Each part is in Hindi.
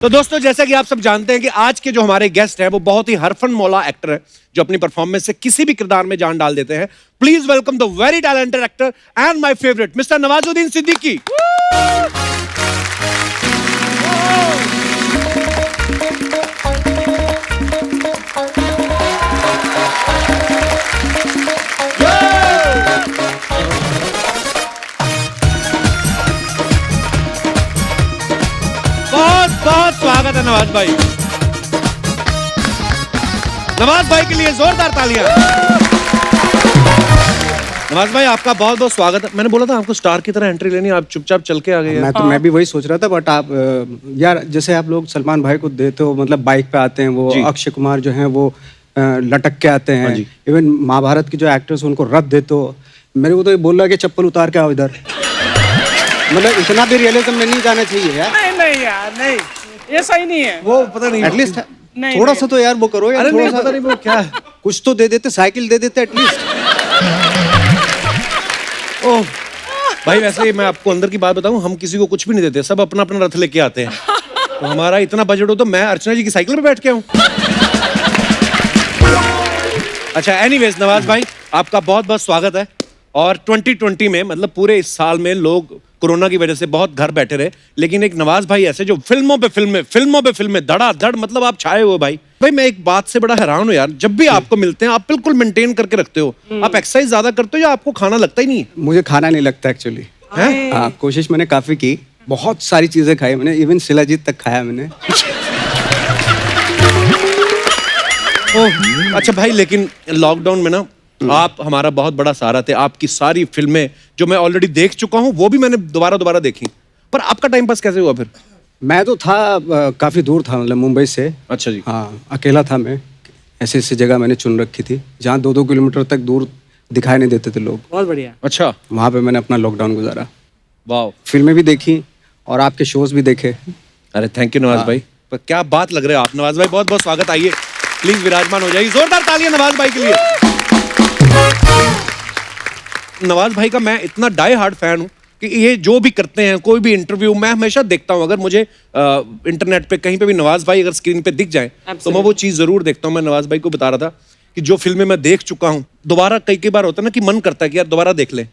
तो दोस्तों, जैसा कि आप सब जानते हैं कि आज के जो हमारे गेस्ट हैं वो बहुत ही हरफन मौला एक्टर है जो अपनी परफॉर्मेंस से किसी भी किरदार में जान डाल देते हैं। Please welcome the very talented actor and my favourite mister Nawazuddin Siddiqui. बहुत बहुत स्वागत है नवाज भाई। नवाज भाई के लिए जोरदार तालियां। नवाज भाई, आपका बहुत बहुत स्वागत है। मैंने बोला था आपको स्टार की तरह एंट्री लेनी, आप चुपचाप चल के आ गए। मैं भी वही सोच रहा था, बट आप यार जैसे आप लोग सलमान भाई को देते हो, मतलब बाइक पे आते हैं वो, अक्षय कुमार जो हैं वो लटक के आते हैं, इवन महाभारत के जो एक्टर्स उनको रथ देते हो। मेरे को तो ये बोल रहा है कि चप्पल उतार के आओ इधर। मतलब इतना भी रियलिज्म में नहीं जाना चाहिए यार। नहीं यार, नहीं, ये सही नहीं है। वो पता नहीं, एटलीस्ट थोड़ा सा तो यार वो करो यार। अरे पता नहीं वो क्या है, कुछ तो दे देते, साइकिल दे देते एटलीस्ट। ओह भाई, वैसे मैं आपको अंदर की बात बताऊं, हम किसी को कुछ भी नहीं देते, सब अपना अपना रथ लेके आते हैं। तो हमारा इतना बजट हो तो मैं अर्चना जी की साइकिल पे बैठ के आऊं। अच्छा, एनीवेज नवाज भाई, आपका बहुत बहुत स्वागत है। और 2020 में, मतलब पूरे इस साल में लोग कोरोना की वजह से बहुत घर बैठे रहे, लेकिन एक नवाज भाई ऐसे जो फिल्मों पे फिल्में धड़ाधड़, मतलब आप छाए हुए भाई। भाई मैं एक बात से बड़ा हैरान हूँ यार, जब भी आपको मिलते हैं आप बिल्कुल मेंटेन करके रखते हो। आप एक्सरसाइज ज्यादा करते हो या आपको खाना लगता ही नहीं है? मुझे खाना नहीं लगता एक्चुअली। हाँ, कोशिश मैंने काफी की, बहुत सारी चीजें खाई मैंने, इवन शिलाजीत तक खाया मैंने। ओह अच्छा भाई, लेकिन लॉकडाउन में ना आप हमारा बहुत बड़ा सहारा थे। आपकी सारी फिल्में जो मैं ऑलरेडी देख चुका हूँ वो भी मैंने दोबारा देखी। पर आपका टाइम पास कैसे हुआ फिर? मैं तो था काफी दूर था, मतलब मुंबई से। अच्छा जी। हाँ, अकेला था मैं। ऐसी जगह मैंने चुन रखी थी जहाँ 2-2 किलोमीटर तक दूर दिखाई नहीं देते थे लोग। बहुत बढ़िया। अच्छा, वहाँ पे मैंने अपना लॉकडाउन गुजारा। वाह। फिल्में भी देखी और आपके शोज भी देखे। अरे थैंक यू नवाज भाई, पर क्या बात लग रहे हो आप। नवाज भाई बहुत बहुत स्वागत, आइए प्लीज विराजमान हो जाइए। जोरदार तालियां नवाज भाई के लिए। नवाज भाई का मैं इतना डाई हार्ड फैन हूं कि ये जो भी करते हैं, कोई भी इंटरव्यू मैं हमेशा देखता हूं। अगर मुझे इंटरनेट पे कहीं पे भी नवाज भाई अगर स्क्रीन पे दिख जाए तो मैं वो चीज जरूर देखता हूं। मैं नवाज भाई को बता रहा था कि जो फिल्में मैं देख चुका हूं, दोबारा कई बार होता है ना कि मन करता है कि यार दोबारा देख लें।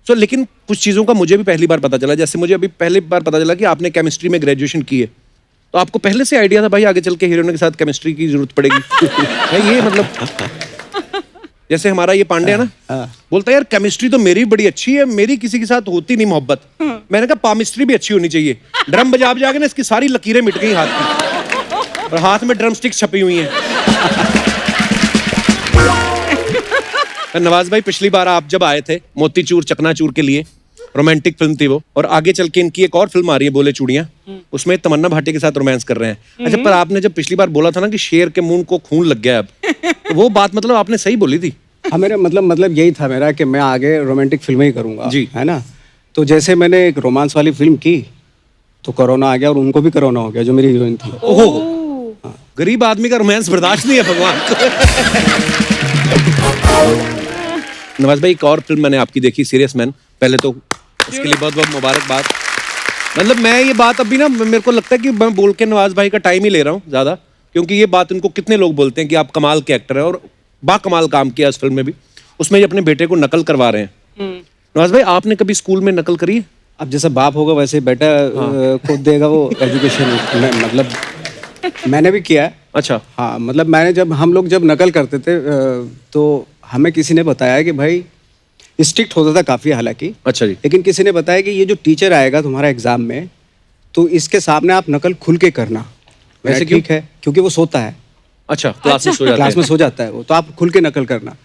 सो लेकिन कुछ चीजों का मुझे भी पहली बार पता चला। जैसे मुझे अभी पहली बार पता चला कि आपने केमिस्ट्री में ग्रेजुएशन की है, तो आपको पहले से आइडिया था भाई आगे चल के हीरोइन के साथ केमिस्ट्री की जरूरत पड़ेगी? भाई ये मतलब जैसे हमारा ये पांडे है ना, बोलता है यार केमिस्ट्री तो मेरी बड़ी अच्छी है, मेरी किसी के साथ होती नहीं मोहब्बत। मैंने कहा पामिस्ट्री भी अच्छी होनी चाहिए। ड्रम बजा के ना इसकी सारी लकीरें मिट गई हाथ की, और हाथ में ड्रम स्टिक्स छपी हुई हैं। नवाज भाई, पिछली बार आप जब आए थे मोतीचूर चकनाचूर के लिए, रोमांटिक फिल्म थी वो, और आगे चल के इनकी एक और फिल्म आ रही है बोले चूड़ियां, उसमें तमन्ना भाटिया के साथ रोमांस कर रहे हैं। अच्छा, पर आपने जब पिछली बार बोला था ना कि शेर के मुंह को खून लग गया अब, तो वो बात मतलब आपने सही बोली थी। हाँ, मेरा मतलब यही था मेरा कि मैं आगे रोमांटिक फिल्में ही करूंगा जी, है ना। तो जैसे मैंने एक रोमांस वाली फिल्म की तो कोरोना आ गया और उनको भी कोरोना हो गया, जो मेरी हीरोइन थी। ओह, गरीब आदमी का रोमांस बर्दाश्त नहीं है भगवान को। नवाज भाई, एक और फिल्म मैंने आपकी देखी, सीरियस मैन। पहले तो इसके लिए बहुत बहुत मुबारकबाद। मतलब मैं ये बात अभी ना, मेरे को लगता है कि मैं बोल के नवाज भाई का टाइम ही ले रहा हूँ ज्यादा, क्योंकि ये बात इनको कितने लोग बोलते हैं कि आप कमाल के एक्टर हैं और बाकमाल काम किया इस फिल्म में भी। उसमें ये अपने बेटे को नकल करवा रहे हैं। नवाज भाई, आपने कभी स्कूल में नकल करी है? अब जैसे बाप होगा वैसे बेटा खुद देगा वो एजुकेशन। मतलब मैंने भी किया है। अच्छा। हाँ, मतलब हम लोग जब नकल करते थे तो हमें किसी ने बताया कि भाई स्ट्रिक्ट होता था काफी हालांकि। अच्छा जी। लेकिन किसी ने बताया कि ये जो टीचर आएगा तुम्हारा एग्जाम में, तो इसके सामने आप नकल खुल के करना। वैसे क्यों? ठीक है, क्योंकि वो सोता है। अच्छा, क्लास में सो जाता है वो, तो आप खुल के नकल करना।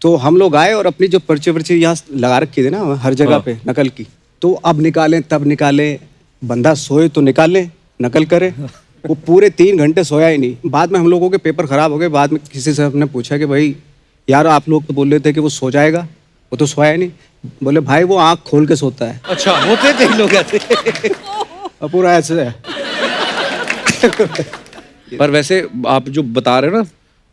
तो हम लोग आए और अपनी जो पर्ची वर्ची यहाँ लगा रखी थी ना हर जगह पे नकल की, तो अब निकालें तब निकालें, बंदा सोए तो निकालें, नकल करे। वो पूरे 3 घंटे सोया ही नहीं। बाद में हम लोगों के पेपर खराब हो गए। बाद में किसी से हमने पूछा कि भाई यार आप लोग तो बोल रहे थे कि वो सो जाएगा, वो तो सोया नहीं। बोले भाई वो आँख खोल के सोता है। अच्छा, होते थे लोग ऐसे। पूरा ऐसे है। पर वैसे आप जो बता रहे हो ना,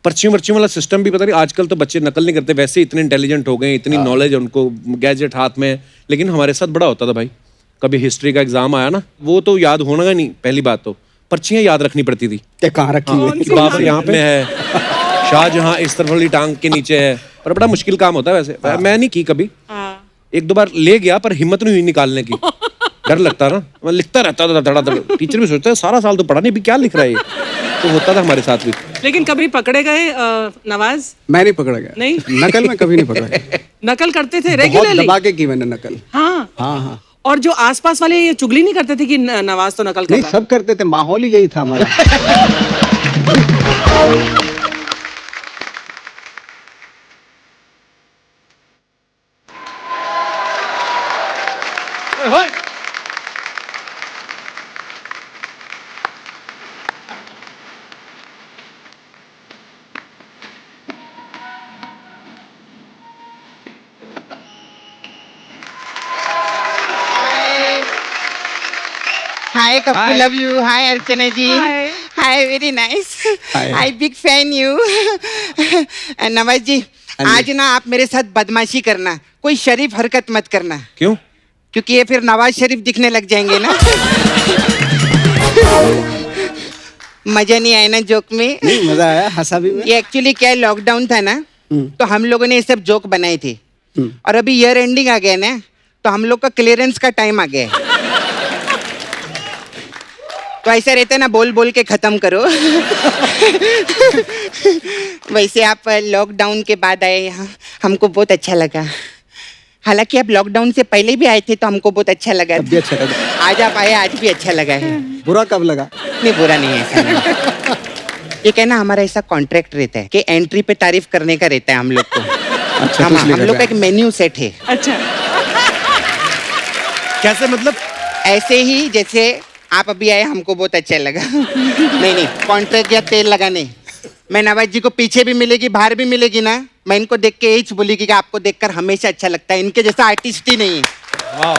पर्चियों वर्चियों वाला सिस्टम भी पता नहीं, आजकल तो बच्चे नकल नहीं करते, वैसे इतने इंटेलिजेंट हो गए, इतनी नॉलेज उनको, गैजेट हाथ में। लेकिन हमारे साथ बड़ा होता था भाई, कभी हिस्ट्री का एग्जाम आया ना, वो तो याद होना ही नहीं पहली बात तो, पर्चियां याद रखनी पड़ती थी क्या कहाँ रखी हुई है? कि बाबर यहाँ पे है, शाहजहां इस तरफ वाली टांग के नीचे है। और बड़ा मुश्किल काम होता है वैसे। मैं नहीं की कभी, हाँ। एक दो बार ले गया पर हिम्मत नहीं हुई निकालने की। डर लगता ना, मैं लिखता रहता था धड़ाधड़। टीचर भी सोचता है सारा साल तो पढ़ा नहीं, अभी क्या लिख रहा है ये। तो होता था हमारे साथ भी। लेकिन कभी पकड़े गए नवाज? मैं नहीं पकड़ा गया। नहीं? नकल में कभी नहीं पकड़ा गया। नकल करते थे बहुत रेगुलरली? दबा के की मैंने नकल। हाँ। हाँ हाँ। और जो आसपास वाले ये चुगली नहीं करते थे कि नवाज तो नकल कर नहीं, रहा है? सब करते थे, माहौल ही यही था हमारा। Hi, Kapil, love you. Hi, Archana ji. Hi. Hi, very nice. Hi. Hi, big fan you. Nawaz जी, आज ना आप मेरे साथ बदमाशी करना, कोई शरीफ हरकत मत करना, क्यों? क्योंकि ये फिर नवाज शरीफ दिखने लग जाएंगे ना। मजा नहीं आया ना जोक में? नहीं, मजा आया, हंसा भी मैं। ये एक्चुअली क्या है, लॉकडाउन था ना, तो हम लोगों ने ये सब जोक बनाए थे। और अभी ईयर एंडिंग आ गया ना, तो हम लोग का क्लियरेंस का टाइम आ गया है। तो ऐसा रहता है ना, बोल बोल के खत्म करो। वैसे आप लॉकडाउन के बाद आए यहाँ, हमको बहुत अच्छा लगा। हालांकि आप लॉकडाउन से पहले भी आए थे तो हमको बहुत अच्छा लगा। तब भी अच्छा लगा। आज आप आए, आज भी अच्छा लगा है। बुरा कब लगा? नहीं, बुरा नहीं है, ऐसा नहीं। ये कहना हमारा ऐसा कॉन्ट्रैक्ट रहता है कि एंट्री पे तारीफ करने का रहता है हम लोग को। अच्छा, हम कुछ नहीं लोग का एक मेन्यू सेट है। अच्छा। कैसे मतलब? ऐसे ही जैसे आप अभी आए, हमको बहुत अच्छा लगा। नहीं, कॉन्ट्रैक्ट या तेल लगाने। मैं नवाज जी को पीछे भी मिलेगी, बाहर भी मिलेगी ना, मैं इनको देख के यही बोलेगी कि आपको देखकर हमेशा अच्छा लगता है। इनके जैसा आर्टिस्ट ही नहीं है। वाह।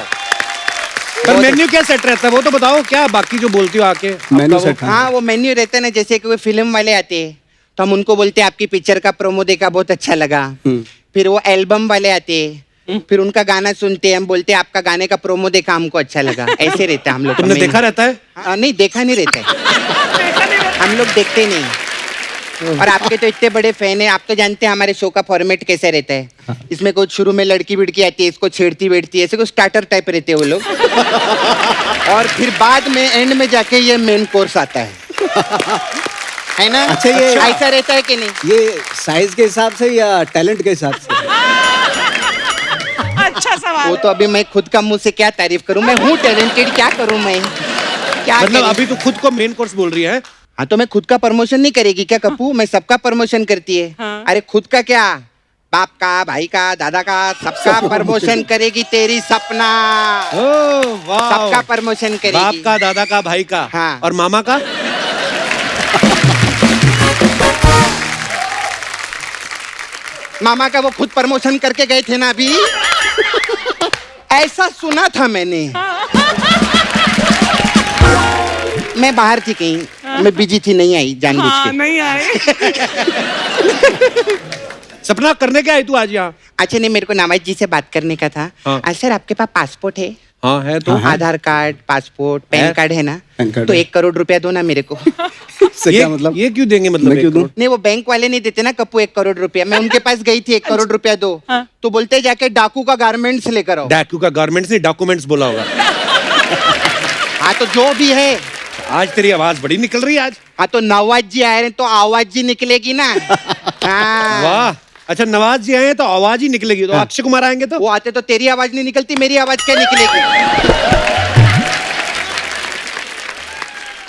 पर मेन्यू क्या सेट रहता है वो तो बताओ, क्या बाकी जो बोलती हो आके? मेन्यू आपका सेट, हाँ, वो मेन्यू रहता है ना, जैसे कि कोई फिल्म वाले आते हैं तो हम उनको बोलते हैं आपकी पिक्चर का प्रोमो देखा, बहुत अच्छा लगा। फिर वो एल्बम वाले आते हैं, फिर उनका गाना सुनते हैं, हम बोलते हैं आपका गाने का प्रोमो देखा, हमको अच्छा लगा। ऐसे रहता है हम लोग का तुमने menu। देखा रहता है? नहीं, देखा नहीं रहता है। हम लोग देखते नहीं। और आपके तो इतने बड़े फैन है, आप तो जानते हैं हमारे शो का फॉर्मेट कैसे रहता है। इसमें कुछ शुरू में लड़की बिड़की आती है, इसको छेड़ती बैठती है, ऐसे कुछ स्टार्टर टाइप रहते हैं वो लोग। और फिर बाद में एंड में जाके ये मेन कोर्स आता है ना? अच्छा, ये ऐसा रहता है कि नहीं? ये साइज के हिसाब से या टैलेंट के हिसाब से? अच्छा सवाल। वो तो अभी मैं खुद का मुंह से क्या तारीफ करूं, मैं हूँ टैलेंटेड, क्या करूं मैं, क्या मतलब करूं? अभी तो खुद को मेन कोर्स बोल रही है। हाँ, तो मैं खुद का प्रमोशन नहीं करेगी क्या कप्पू? मैं सबका प्रमोशन करती है। हाँ। अरे खुद का क्या, बाप का, भाई का, दादा का, सबका प्रमोशन करेगी तेरी सपना। ओह वाह। सबका प्रमोशन करेगी। बाप का, दादा का, भाई का। हाँ। और मामा का? मामा का वो खुद प्रमोशन करके गए थे ना अभी। ऐसा सुना था मैंने। मैं बाहर थी कहीं, मैं बिजी थी, नहीं आई जानबूझ हाँ, के। नहीं आए। सपना करने क्या आई तू आज यहाँ? अच्छा, नहीं, मेरे को नवाज जी से बात करने का था। हाँ। सर, आपके पास पासपोर्ट है? हाँ है तो। आधार कार्ड, पासपोर्ट, पैन है। कार्ड है ना? पैन कार्ड तो है। 1 करोड़ रुपया दो ना मेरे को। इससे क्या मतलब? ये क्यों देंगे मतलब? मैं क्यों 1 दूं? करोड़? नहीं, वो बैंक वाले नहीं देते ना कप्पू 1 करोड़ रुपया। मैं उनके पास गई थी, 1 करोड़ रुपया दो। हाँ। तो बोलते जाके डाकू का गारमेंट्स लेकर आओ। डाकू का गारमेंट्स नहीं, डॉक्यूमेंट्स बोला होगा। हाँ, तो जो भी है। आज तेरी आवाज बड़ी निकल रही है आज। हाँ, तो नवाज जी आए हैं तो आवाज जी निकलेगी ना। हाँ। वाह। अच्छा, नवाज जी आए हैं तो आवाज ही निकलेगी। तो अक्षय कुमार आएंगे तो? वो आते तो तेरी आवाज नहीं निकलती, मेरी आवाज क्या निकलेगी?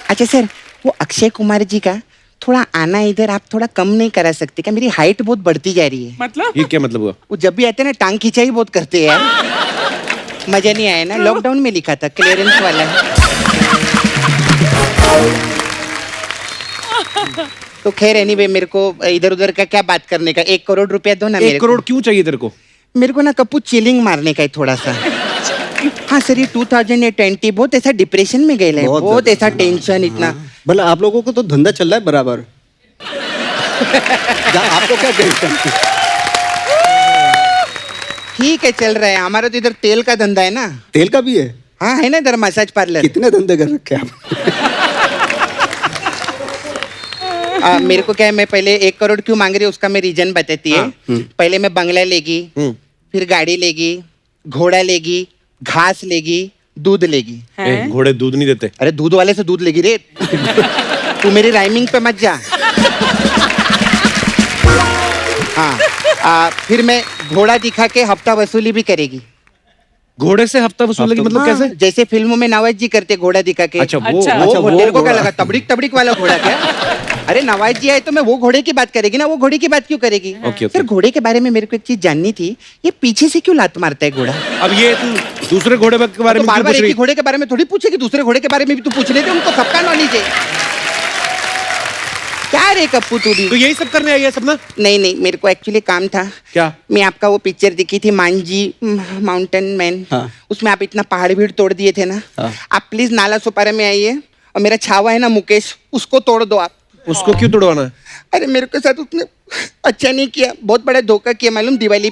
अच्छा सर, वो अक्षय कुमार जी का थोड़ा आना इधर आप थोड़ा कम नहीं करा सकते क्या? मेरी हाइट बहुत बढ़ती जा रही है। मतलब? ये क्या मतलब हुआ? वो जब भी आते हैं ना, टांग खिंचाई बहुत करते हैं यार। मजा नहीं आया ना? लॉकडाउन में लिखा था, क्लियरेंस वाला है। तो खैर एनीवे, मेरे को इधर उधर का क्या बात करने का, 1 करोड़ रुपया दो ना 1 मेरे करोड़ को। क्यों चाहिए तेरे को? मेरे को ना कप्पू चिलिंग मारने का है थोड़ा सा। हाँ सर, ये 2020 बहुत ऐसा डिप्रेशन में गए है, बहुत बहुत ज्यादा। ऐसा टेंशन इतना। भला आप लोगों को तो धंधा चल रहा है बराबर। आपको क्या टेंशन? ठीक है, चल रहा है। हमारा तो इधर तेल का धंधा है ना। तेल का भी है? हाँ, है ना इधर मसाज पार्लर। कितने धंधे कर रखे आप? मेरे को क्या है, मैं पहले 1 करोड़ क्यों मांग रही है उसका मैं रीजन बताती है। पहले मैं बंगला लेगी, फिर गाड़ी लेगी, घोड़ा लेगी, घास लेगी, दूध लेगी। घोड़े दूध नहीं देते। अरे दूध वाले से दूध लेगी रे। तू मेरी राइमिंग पे मत जा। हाँ, फिर मैं घोड़ा दिखा के हफ्ता वसूली भी करेगी। घोड़े से हफ्ता वसूलेगी मतलब हाँ, कैसे? जैसे फिल्मों में नवाज जी करते घोड़ा दिखा के। अच्छा वो अच्छा, वो तेरे को क्या लगा तबड़िक तबड़िक वाला घोड़ा क्या? अरे नवाज जी आए तो मैं वो घोड़े की बात करेगी ना, वो घोड़े की बात क्यों करेगी? ओके। सर घोड़े के बारे में मेरे को एक चीज जाननी थी, ये पीछे से क्यों लात मारता है घोड़ा? अब ये तू दूसरे घोड़े के बारे तो में बार क्यों बार पूछ एक रही? ही घोड़े के बारे में थोड़ी पूछेगी, दूसरे घोड़े के बारे में भी तू पूछ लेते, उनको सबका नॉलेज है। क्या रे कप्पू तू भी? तो यही सब करने आई है सपना? नहीं नहीं, मेरे को एक्चुअली काम था। क्या? मैं आपका वो पिक्चर दिखी थी मांझी माउंटेन मैन, हाँ। उसमें आप इतना पहाड़ भीड़ तोड़ दिए थे ना। हाँ। आप प्लीज नाला सुपारा में आइए, और मेरा छावा है ना मुकेश, उसको तोड़ दो आप। उसको क्यों तोड़वाना है? अरे मेरे के साथ उसने अच्छा नहीं किया, बहुत बड़ा धोखा किया मालूम। दिवाली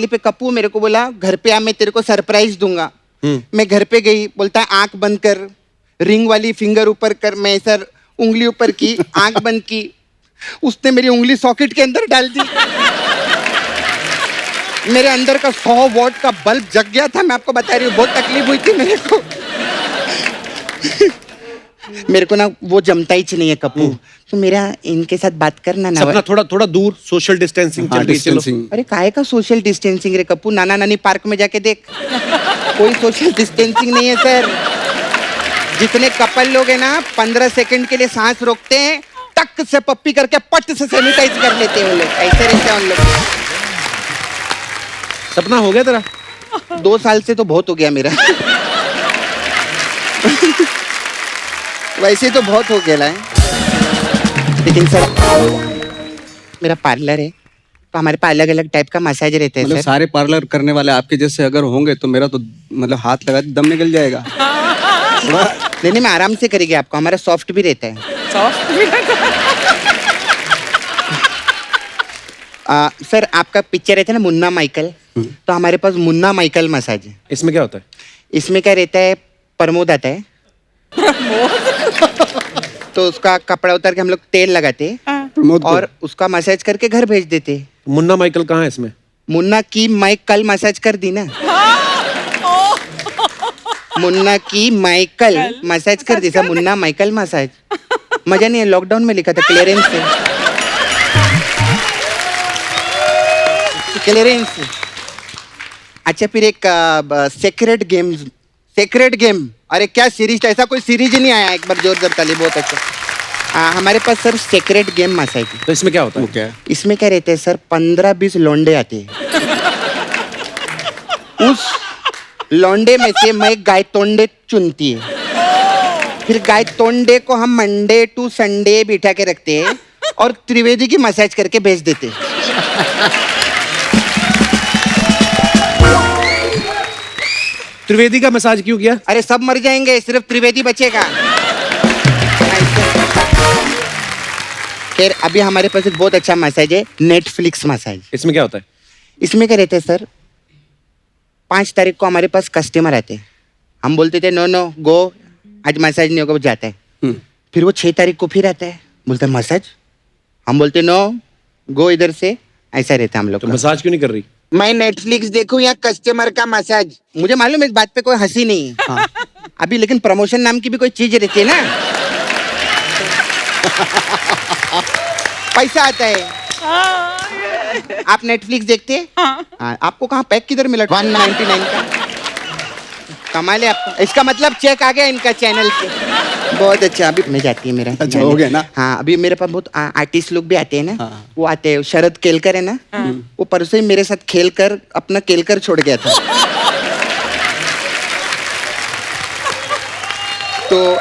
पे कप्पू मेरे को बोला घर पे आ, मैं तेरे को सरप्राइज दूंगा। मैं घर पे गई, बोलता है आंख बंद कर, रिंग वाली फिंगर ऊपर कर। मैं ऐसा उंगली ऊपर की, आंख बंद की, उसने मेरी उंगली सॉकेट के अंदर डाल दी। मेरे अंदर का 100 वॉट का बल्ब जग गया था, मैं आपको बता रही हूँ, बहुत तकलीफ हुई थी मेरे को। मेरे को ना वो जमता ही नहीं है कप्पू, तो मेरा इनके साथ बात करना ना। सपना थोड़ा थोड़ा दूर, सोशल डिस्टेंसिंग चल रही है, चलो। डिस्टेंसिंग। अरे काहे का सोशल डिस्टेंसिंग रे कप्पू, नाना नानी पार्क में जाके देख, कोई सोशल डिस्टेंसिंग नहीं है सर। जितने कपल लोग हैं ना 15 सेकंड के लिए सांस रोकते हैं, टक से पप्पी करके पट से सैनिटाइज कर लेते हैं वो लोग, ऐसे रहते हैं उन लोग। सपना हो गया तेरा? 2 साल से तो बहुत हो गया मेरा। वैसे तो बहुत हो गया है, लेकिन सर मेरा पार्लर है, तो हमारे पास अलग अलग टाइप का मसाज रहता है मतलब सर। सारे पार्लर करने वाले आपके जैसे अगर होंगे तो मेरा तो मतलब हाथ लगा दम निकल जाएगा। नहीं नहीं, मैं आराम से करेगी आपको, हमारा सॉफ्ट भी रहता है। सर आपका पिक्चर रहता है ना मुन्ना माइकल, तो हमारे पास मुन्ना माइकल मसाज है। इसमें क्या होता है? इसमें क्या रहता है, प्रमोद आता है। तो उसका कपड़ा उतार के हम लोग तेल लगाते प्रमोद को। और उसका मसाज करके घर भेज देते। मुन्ना माइकल कहाँ है इसमें? मुन्ना की मैं कल मसाज कर दी ना। मुन्ना की माइकल मसाज कर दी सर, मुन्ना माइकल मसाज। मजा नहीं है, लॉकडाउन में लिखा था क्लियरेंस से। क्लियरेंस। अच्छा फिर एक सेक्रेट गेम, अरे क्या सीरीज, ऐसा कोई सीरीज ही नहीं आया, एक बार जोरदार ताली, बहुत अच्छा। हमारे पास सर सेक्रेट गेम मसाज है। तो इसमें क्या होता वो है? क्या है? इसमें क्या रहते हैं सर, 15-20 लौंडे आते हैं। उस लौंडे में से मैं गाय तोंडे चुनती है, फिर गाय तोंडे को हम मंडे टू संडे बिठा के रखते हैं और त्रिवेदी की मसाज करके भेज देते हैं। त्रिवेदी का मसाज क्यों किया? अरे सब मर जाएंगे, सिर्फ त्रिवेदी बचेगा। खैर अभी हमारे पास एक बहुत अच्छा मसाज है, नेटफ्लिक्स मसाज। इसमें क्या होता है? इसमें क्या रहता है सर, 5 तारीख को हमारे पास कस्टमर आते हैं, हम बोलते थे नो नो गो, आज मसाज नहीं होगा, वो जाता है। फिर वो 6 तारीख को फिर आता है, बोलता है मसाज, हम बोलते नो गो इधर से, ऐसा रहता है हम लोग तो का। मसाज क्यों नहीं कर रही? मैं नेटफ्लिक्स देखूं या कस्टमर का मसाज, मुझे मालूम है इस बात पे कोई हंसी नहीं है। हाँ। अभी लेकिन प्रमोशन नाम की भी कोई चीज रहती है ना। पैसा आता है। आप नेटफ्लिक्स देखते हैं? हाँ। आपको कहाँ पैक किधर मिला 199 का? कमाल है आपका, इसका मतलब चेक आ गया इनका चैनल पे। बहुत अच्छा, अभी मैं जाती है मेरा। अच्छा हो गया ना? हाँ अभी मेरे पास बहुत आर्टिस्ट लोग भी आते हैं ना। हाँ। वो आते हैं, शरद केलकर है ना, वो परसों ही मेरे साथ खेल कर अपना केलकर छोड़ गया था। तो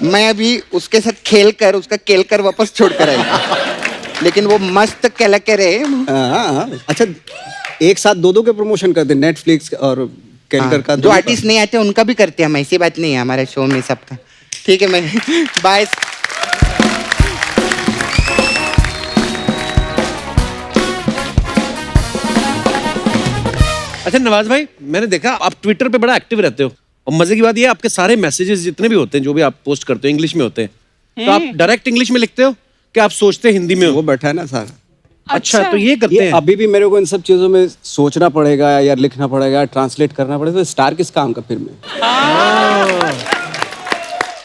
मैं अभी उसके साथ खेल कर उसका केलकर वापस छोड़ कर आई, लेकिन वो मस्त केलकर है। हाँ, अच्छा एक साथ दो के प्रमोशन करते नेटफ्लिक्स और कैलकर का। जो आर्टिस्ट नहीं आते उनका भी करते हैं हम, ऐसी बात नहीं है हमारे शो में सबका। ठीक है, मैं बाय। अच्छा नवाज भाई, मैंने देखा आप ट्विटर पे बड़ा एक्टिव रहते हो, और मजे की बात ये है आपके सारे मैसेजेस जितने भी होते हैं, जो भी आप पोस्ट करते हो, इंग्लिश में होते हैं। तो आप डायरेक्ट इंग्लिश में लिखते हो कि आप सोचते हिंदी में हो? वो बैठा है ना सारा। अच्छा, तो ये करते ये हैं। अभी भी मेरे को इन सब चीजों में सोचना पड़ेगा या लिखना पड़ेगा, ट्रांसलेट करना पड़ेगा, तो स्टार किस काम का फिर में?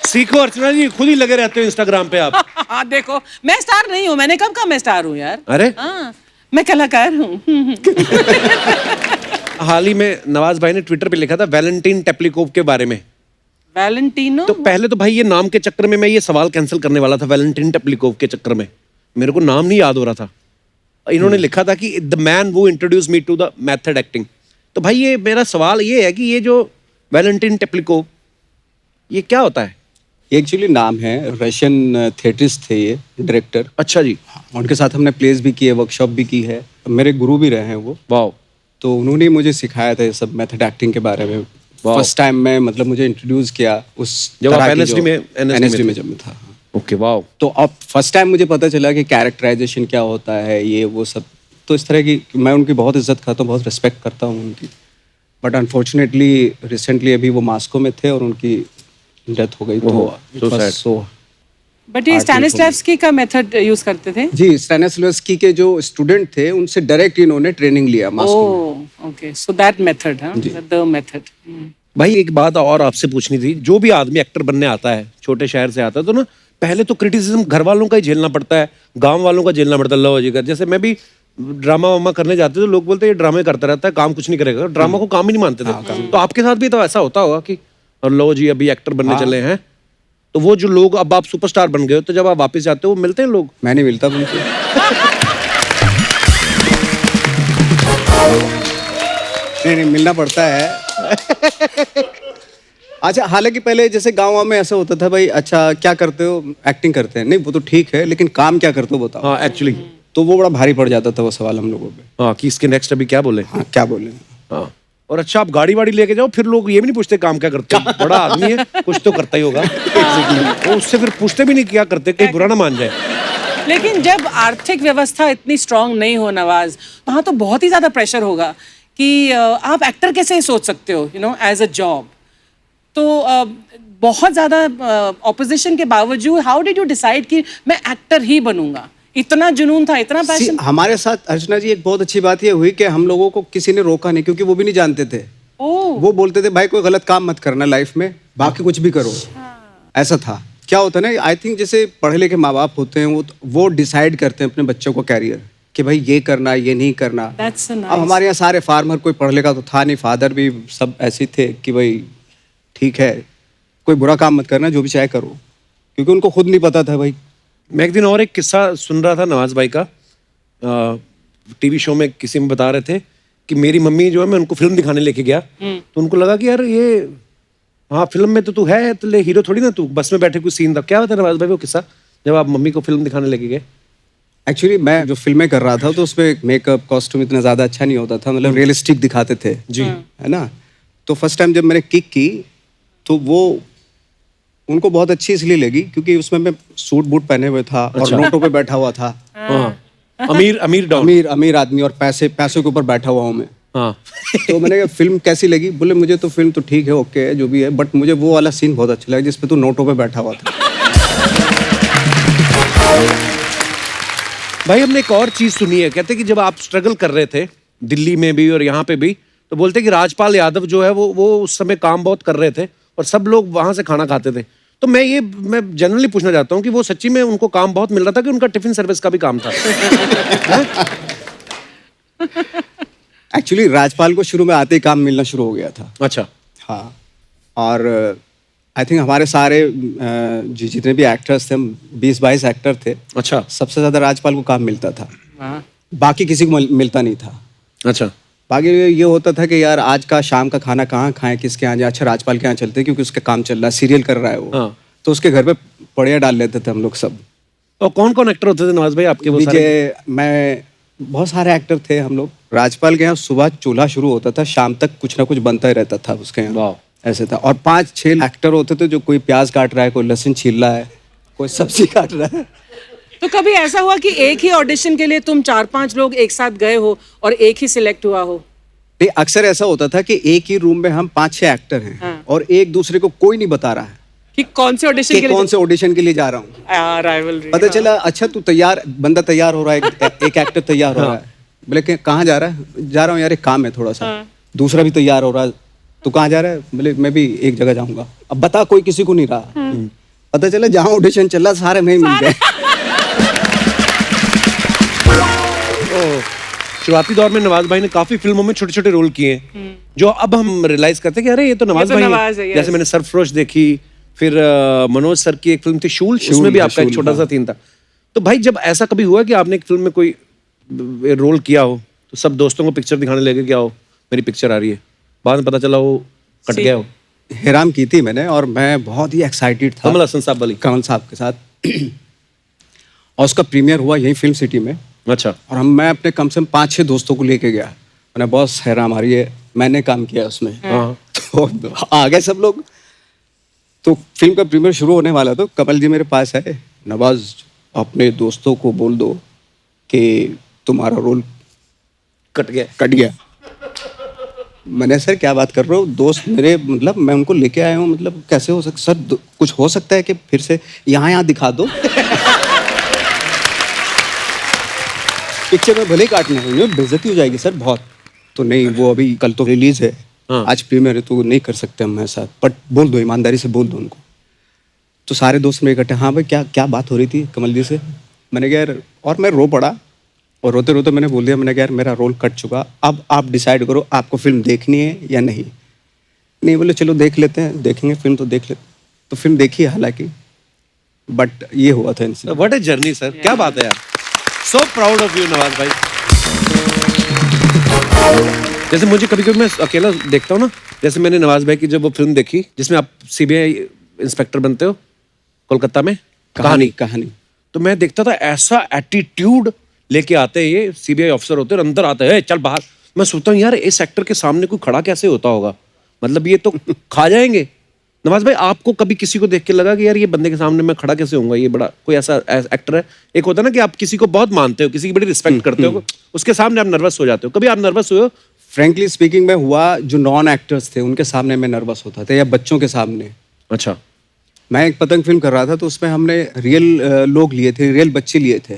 सीखो अर्चना जी, खुद ही लगे रहते हो इंस्टाग्राम पे आप। हाँ देखो, मैं स्टार नहीं हूँ, मैंने कब कहा मैं स्टार हूँ यार। अरे हाँ, मैं कलाकार हूँ। हाल ही में नवाज भाई ने ट्विटर पे लिखा था वैलेंटीन टेप्लिकोव के बारे में। वैलेंटिनो। तो पहले तो भाई ये नाम के चक्कर में मैं ये सवाल कैंसिल करने वाला था, वैलेंटीन टेप्लिकोव के चक्कर में मेरे को नाम नहीं याद हो रहा था। इन्होंने लिखा था कि द मैन वो introduce me to the method acting. तो भाई ये मेरा सवाल ये है कि ये जो वैलेंटीन टेप्लिकोव ये क्या होता है? एक्चुअली नाम है, रशियन थिएटरिस्ट थे ये, डायरेक्टर। अच्छा जी। उनके साथ हमने प्लेस भी किए, वर्कशॉप भी की है, मेरे गुरु भी रहे हैं वो। वाह। तो उन्होंने ही मुझे सिखाया था ये सब मेथड एक्टिंग के बारे में। फर्स्ट टाइम में मतलब मुझे इंट्रोड्यूस किया उस जब आप तरह की NSD में NSD में जब मैं था। ओके, वाह। तो अब फर्स्ट टाइम मुझे पता चला कि कैरेक्टराइजेशन क्या होता है, ये वो सब। तो इस तरह की मैं उनकी बहुत इज्जत करता हूँ, बहुत रिस्पेक्ट करता हूँ उनकी। बट अनफॉर्चुनेटली रिसेंटली अभी वो मास्को में थे और उनकी डेथ हो गई। so sad. तो बट ये स्टैनिस्लैव्स्की का मेथड यूज करते थे? जी, स्टैनिस्लैव्स्की के जो स्टूडेंट थे उनसे डायरेक्ट इन्होंने ट्रेनिंग लिया मास्को में। ओके, सो दैट मेथड, हाँ, द मेथड। भाई एक बात और आपसे पूछनी थी, जो भी आदमी एक्टर बनने आता है, छोटे शहर से आता है, तो ना पहले तो क्रिटिसिज्म घर वालों का ही झेलना पड़ता है, गांव वालों का झेलना पड़ता है। लो जी, जैसे मैं भी ड्रामा वामा करने जाते तो लोग बोलते हैं ये ड्रामे करता रहता है, काम कुछ नहीं करेगा। ड्रामा को काम ही नहीं मानते थे। तो आपके साथ भी तो ऐसा होता होगा कि और लो जी अभी एक्टर बनने चले हैं, तो वो जो लोग, अब आप सुपरस्टार बन गए हो, तो जब आप वापस जाते हो वो मिलते हैं लोग? मैं नहीं मिलता उनसे। नहीं, मिलना पड़ता है। अच्छा, हालांकि पहले जैसे गाँव में ऐसा होता था, भाई अच्छा क्या करते हो? एक्टिंग करते हैं। नहीं, वो तो ठीक है, लेकिन काम क्या करते हो बताओ। हाँ एक्चुअली। तो वो बड़ा भारी पड़ जाता था वो सवाल हम लोगों पे। हाँ, कि इसके नेक्स्ट अभी क्या बोले। हाँ, क्या बोले। हाँ, और अच्छा आप गाड़ी वाड़ी लेके जाओ, फिर लोग ये भी नहीं पूछते काम क्या करते हो, बड़ा आदमी है कुछ तो करता ही होगा। तो उससे फिर पूछते भी नहीं क्या करते, कहीं बुरा ना मान जाए। लेकिन जब आर्थिक व्यवस्था इतनी स्ट्रांग नहीं हो नवाज, वहाँ तो बहुत ही ज्यादा प्रेशर होगा कि आप एक्टर कैसे सोच सकते हो, you know, as a job. तो बहुत ज्यादा ऑपोजिशन के बावजूद हाउ डिड यू डिसाइड कि मैं एक्टर ही बनूंगा? इतना जुनून था, इतना पैशन? हमारे साथ अर्चना जी एक बहुत अच्छी बात ये हुई कि हम लोगों को किसी ने रोका नहीं, क्योंकि वो भी नहीं जानते थे। वो बोलते थे भाई कोई गलत काम मत करना लाइफ में, बाकी कुछ भी करो। ऐसा था। क्या होता है ना, आई थिंक जैसे पढ़े लिखे माँ बाप होते हैं वो डिसाइड करते हैं अपने बच्चों को कैरियर, कि भाई ये करना ये नहीं करना। अब हमारे यहाँ सारे फार्मर, कोई पढ़ लिखा तो था नहीं, फादर भी सब ऐसे थे कि भाई ठीक है कोई बुरा काम मत करना, जो भी चाहे करो, क्योंकि उनको खुद नहीं पता था भाई। मैं एक दिन और एक किस्सा सुन रहा था नवाज भाई का, टीवी शो में किसी में बता रहे थे कि मेरी मम्मी जो है, मैं उनको फिल्म दिखाने लेके गया, तो उनको लगा कि यार ये हाँ फिल्म में तो तू है, तो ले हीरो थोड़ी ना, तू बस में बैठे कोई सीन था। क्या होता है नवाज भाई वो किस्सा, जब आप मम्मी को फिल्म दिखाने लेके गए? एक्चुअली मैं जो फिल्में कर रहा था तो उसमें मेकअप कॉस्ट्यूम इतना ज़्यादा अच्छा नहीं होता था, मतलब रियलिस्टिक दिखाते थे जी, है ना। तो फर्स्ट टाइम जब मैंने किक की तो वो उनको बहुत अच्छी इसलिए लगी क्योंकि उसमें मैं सूट बूट पहने हुए था और नोटों पे बैठा हुआ था। अमीर आदमी और पैसों के ऊपर बैठा हुआ हूँ मैं। हाँ। तो मैंने कहा फिल्म कैसी लगी? बोले मुझे तो फिल्म तो ठीक है, ओके है, जो भी है, बट मुझे वो वाला सीन बहुत अच्छा लगा जिसपे तू नोटों पे बैठा हुआ था। भाई हमने एक और चीज सुनी है, कहते कि जब आप स्ट्रगल कर रहे थे दिल्ली में भी और यहाँ पे भी, तो बोलते कि राजपाल यादव जो है वो उस समय काम बहुत कर रहे थे और सब लोग वहां से खाना खाते थे। तो मैं जनरली पूछना चाहता हूँ कि वो सच्ची में उनको काम बहुत मिल रहा था कि उनका टिफिन सर्विस का भी काम था? एक्चुअली राजपाल को शुरू में आते ही काम मिलना शुरू हो गया था। अच्छा। हाँ, और आई थिंक हमारे सारे जितने भी एक्टर्स थे, 20-22 एक्टर थे। अच्छा। सबसे ज्यादा राजपाल को काम मिलता था, बाकी किसी को मिलता नहीं था। अच्छा। बाकी ये होता था कि यार आज का शाम का खाना कहाँ खाएं, किसके यहाँ जाए? अच्छा राजपाल के यहाँ चलते क्योंकि उसका काम चल रहा है, सीरियल कर रहा है वो। हाँ। तो उसके घर पे पड़िया डाल लेते थे हम लोग सब। और कौन कौन एक्टर होते थे नवाज भाई आपके? वो सारे? मैं बहुत सारे एक्टर थे हम लोग। राजपाल के यहाँ सुबह चूल्हा शुरू होता था, शाम तक कुछ ना कुछ बनता ही रहता था उसके यहाँ, ऐसे था। और 5-6 एक्टर होते थे, जो कोई प्याज काट रहा है, कोई लहसुन छील रहा है, कोई सब्जी काट रहा है। तो कभी ऐसा हुआ कि एक ही ऑडिशन के लिए तुम 4-5 लोग एक साथ गए हो और एक ही सिलेक्ट हुआ हो? नहीं, अक्सर ऐसा होता था कि एक ही रूम में हम 5-6 एक्टर हैं और एक दूसरे को कोई नहीं बता रहा है। कि कौन से ऑडिशन के लिए कौन से ऑडिशन के लिए जा रहा हूँ। राइवलरी पता चला अच्छा तू तैयार, बंदा तैयार हो रहा है, एक एक्टर तैयार हो रहा है। बोले कि कहाँ जा रहा है? जा रहा हूँ यार, एक काम है थोड़ा सा। दूसरा भी तैयार हो रहा है, तू कहाँ जा रहा है? बोले मैं भी एक जगह जाऊंगा। अब बता, कोई किसी को नहीं रहा। पता चला जहाँ ऑडिशन चला सारे में ही मिल गए। शुरुआती दौर में नवाज भाई ने काफी फिल्मों में छोटे छोटे रोल किए हैं, जो अब हम रियलाइज करते हैं कि अरे ये तो नवाज भाई नवाज है। है, जैसे मैंने सरफरोश देखी, फिर मनोज सर की एक फिल्म थी शूल, उसमें भी आपका एक छोटा सा सीन था। तो भाई जब ऐसा कभी हुआ कि आपने एक फिल्म में कोई रोल किया हो तो सब दोस्तों को पिक्चर दिखाने लगे कि आओ मेरी पिक्चर आ रही है, बाद में पता चला वो कट गया हो? हैराम की थी मैंने और मैं बहुत ही एक्साइटेड था कमल हसन साहब वाली? कमल साहब के साथ। और उसका प्रीमियर हुआ यहीं फिल्म सिटी में। अच्छा। और मैं अपने कम से कम 5-6 दोस्तों को लेके गया। मैंने बॉस हैराम आ रही है, मैंने काम किया उसमें। तो आ गए सब लोग। तो फिल्म का प्रीमियर शुरू होने वाला तो कमल जी मेरे पास आए, नवाज अपने दोस्तों को बोल दो कि तुम्हारा रोल कट गया। मैंने सर क्या बात कर रहे हो, दोस्त मेरे, मतलब मैं उनको लेके आया हूँ, मतलब कैसे हो सकता सर? कुछ हो सकता है कि फिर से यहाँ दिखा दो। पिक्चर में भले ही काटना है, बेइज्जती हो जाएगी सर बहुत। तो नहीं, वो अभी कल तो रिलीज है, आज प्रीमियर है, तो नहीं कर सकते हम ऐसा, बट बोल दो, ईमानदारी से बोल दो उनको। तो सारे दोस्त मेरे इकट्ठे, हाँ भाई क्या बात हो रही थी कमल जी से? मैंने कहा यार, और मैं रो पड़ा और रोते रोते मैंने बोल दिया, मैंने कहा यार मेरा रोल कट चुका, अब आप डिसाइड करो आपको फिल्म देखनी है या नहीं। नहीं बोले चलो देख लेते हैं, देखेंगे फिल्म तो देख लेते। तो फिल्म देखी हालांकि, बट ये हुआ था इनसे। व्हाट ए जर्नी सर, क्या बात है यार, so proud of you Nawaz भाई। जैसे मुझे कभी कभी मैं अकेला देखता हूँ ना, जैसे मैंने नवाज भाई की जब वो फिल्म देखी जिसमें आप सीबीआई इंस्पेक्टर बनते हो कोलकाता में, कहानी, तो मैं देखता था ऐसा एटीट्यूड लेके आते हैं ये सीबीआई ऑफिसर होते हैं और अंदर आते हैं चल बाहर। मैं सोचता हूँ यार इस एक्टर के सामने कोई खड़ा कैसे होता होगा, मतलब ये तो खा जाएंगे। नवाज भाई आपको कभी किसी को देख के लगा कि यार ये बंदे के सामने मैं खड़ा कैसे होऊंगा, ये बड़ा कोई ऐसा एक्टर है? एक होता है ना कि आप किसी को बहुत मानते हो, किसी की बड़ी रिस्पेक्ट करते हो, उसके सामने आप नर्वस हो जाते हो, कभी आप नर्वस हुए हो? फ्रेंकली स्पीकिंग में हुआ, जो नॉन एक्टर्स थे उनके सामने मैं नर्वस होता था, या बच्चों के सामने। अच्छा। मैं एक पतंग फिल्म कर रहा था तो उसमें हमने रियल लोग लिए थे, रियल बच्चे लिए थे,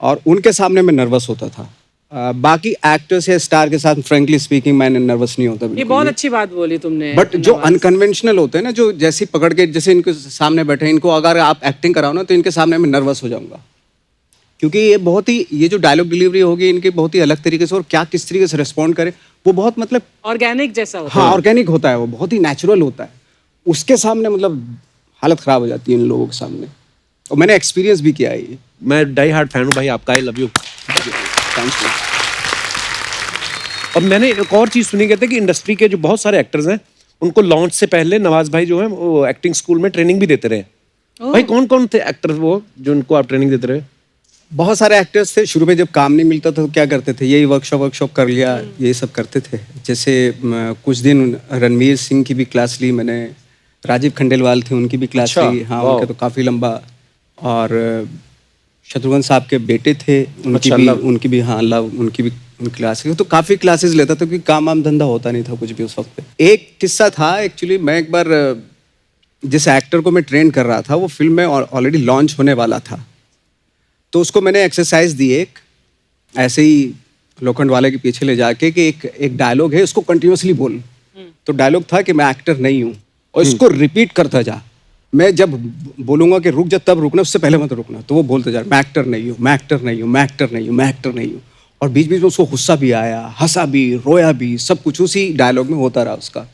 और उनके सामने मैं नर्वस होता था। बाकी एक्टर्स या स्टार के साथ फ्रेंकली स्पीकिंग मैं नर्वस नहीं होता। ये बहुत अच्छी बात बोली तुमने। बट जो अनकन्वेंशनल होते हैं ना, जो जैसे पकड़ के जैसे इनके सामने बैठे, इनको अगर आप एक्टिंग कराओ ना तो इनके सामने मैं नर्वस हो जाऊंगा, क्योंकि ये बहुत ही, ये जो डायलॉग डिलीवरी होगी इनकी बहुत ही अलग तरीके से, और क्या किस तरीके से रिस्पॉन्ड करे वो बहुत मतलब ऑर्गेनिक जैसा होता है। हाँ, ऑर्गेनिक होता है, वो बहुत ही नेचुरल होता है। उसके सामने मतलब हालत खराब हो जाती है इन लोगों के सामने, और मैंने एक्सपीरियंस भी किया है ये। मैं डाई हार्ड फैन हूँ भाई आपका, I love you. Thank you. और मैंने एक और चीज सुनी, कहते हैं कि इंडस्ट्री के जो बहुत सारे एक्टर्स हैं उनको लॉन्च से पहले नवाज भाई जो है वो एक्टिंग स्कूल में ट्रेनिंग भी देते रहे। भाई कौन कौन थे एक्टर वो जो उनको आप ट्रेनिंग देते रहे? बहुत सारे एक्टर्स थे। शुरू में जब काम नहीं मिलता था तो क्या करते थे, यही वर्कशॉप कर लिया, ये सब करते थे। जैसे कुछ दिन रणवीर सिंह की भी क्लास ली मैंने, राजीव खंडेलवाल थे उनकी भी क्लास ली। हाँ, उनका तो काफ़ी लंबा। और शत्रुघ्न साहब के बेटे थे, उनकी भी हाँ लव, उनकी भी क्लास, तो काफ़ी क्लासेस लेता था, क्योंकि काम वाम धंधा होता नहीं था कुछ भी उस वक्त पे। एक किस्सा था एक्चुअली, मैं एक बार जिस एक्टर को मैं ट्रेन कर रहा था वो फिल्म में ऑलरेडी लॉन्च होने वाला था, तो उसको मैंने एक्सरसाइज दी एक, ऐसे ही लोखंड वाले के पीछे ले जाके कि एक डायलॉग है उसको कंटिन्यूसली बोल। तो डायलॉग था कि मैं एक्टर नहीं हूँ, और इसको रिपीट करता जा, मैं जब बोलूँगा कि रुक जा तब रुकना, उससे पहले मत रुकना। तो वो बोलते जा, मैं एक्टर नहीं हूँ, मैं एक्टर नहीं हूँ, मैं एक्टर नहीं हूँ, मैं एक्टर नहीं हूँ। और बीच बीच में उसको गुस्सा भी आया, हंसा भी, रोया भी, सब कुछ उसी डायलॉग में होता रहा उसका।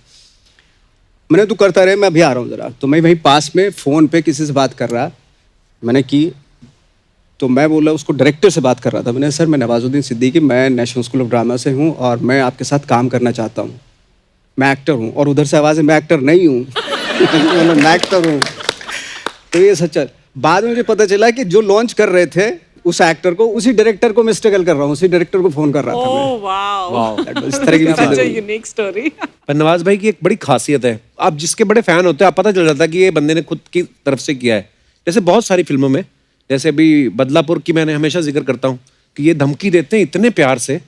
मैंने तू करता रहे, मैं अभी आ रहा हूँ ज़रा। तो मैं वहीं पास में फ़ोन पे किसी से बात कर रहा, मैंने की, तो मैं बोला उसको, डायरेक्टर से बात कर रहा था। मैंने, सर मैं नवाजुद्दीन सिद्दीकी, मैं नेशनल स्कूल ऑफ ड्रामा से हूँ और मैं आपके साथ काम करना चाहता हूँ, मैं एक्टर हूँ। और उधर से आवाज़ है, मैं एक्टर नहीं हूँ। मैं एक्टर हूँ। तो ये सच्चा, बाद में मुझे पता चला कि जो लॉन्च कर रहे थे उस एक्टर को, उसी डायरेक्टर को मैं स्ट्रगल कर रहा हूँ, उसी डायरेक्टर को फोन कर रहा था मैं। वाओ, इस तरह की such a unique story। पर नवाज भाई की एक बड़ी खासियत है, आप जिसके बड़े फैन होते हैं आप पता चल जाता है कि ये बंदे ने खुद की तरफ से किया है। जैसे बहुत सारी फिल्मों में, जैसे अभी बदलापुर की मैंने हमेशा जिक्र करता हूँ कि ये धमकी देते हैं इतने प्यार से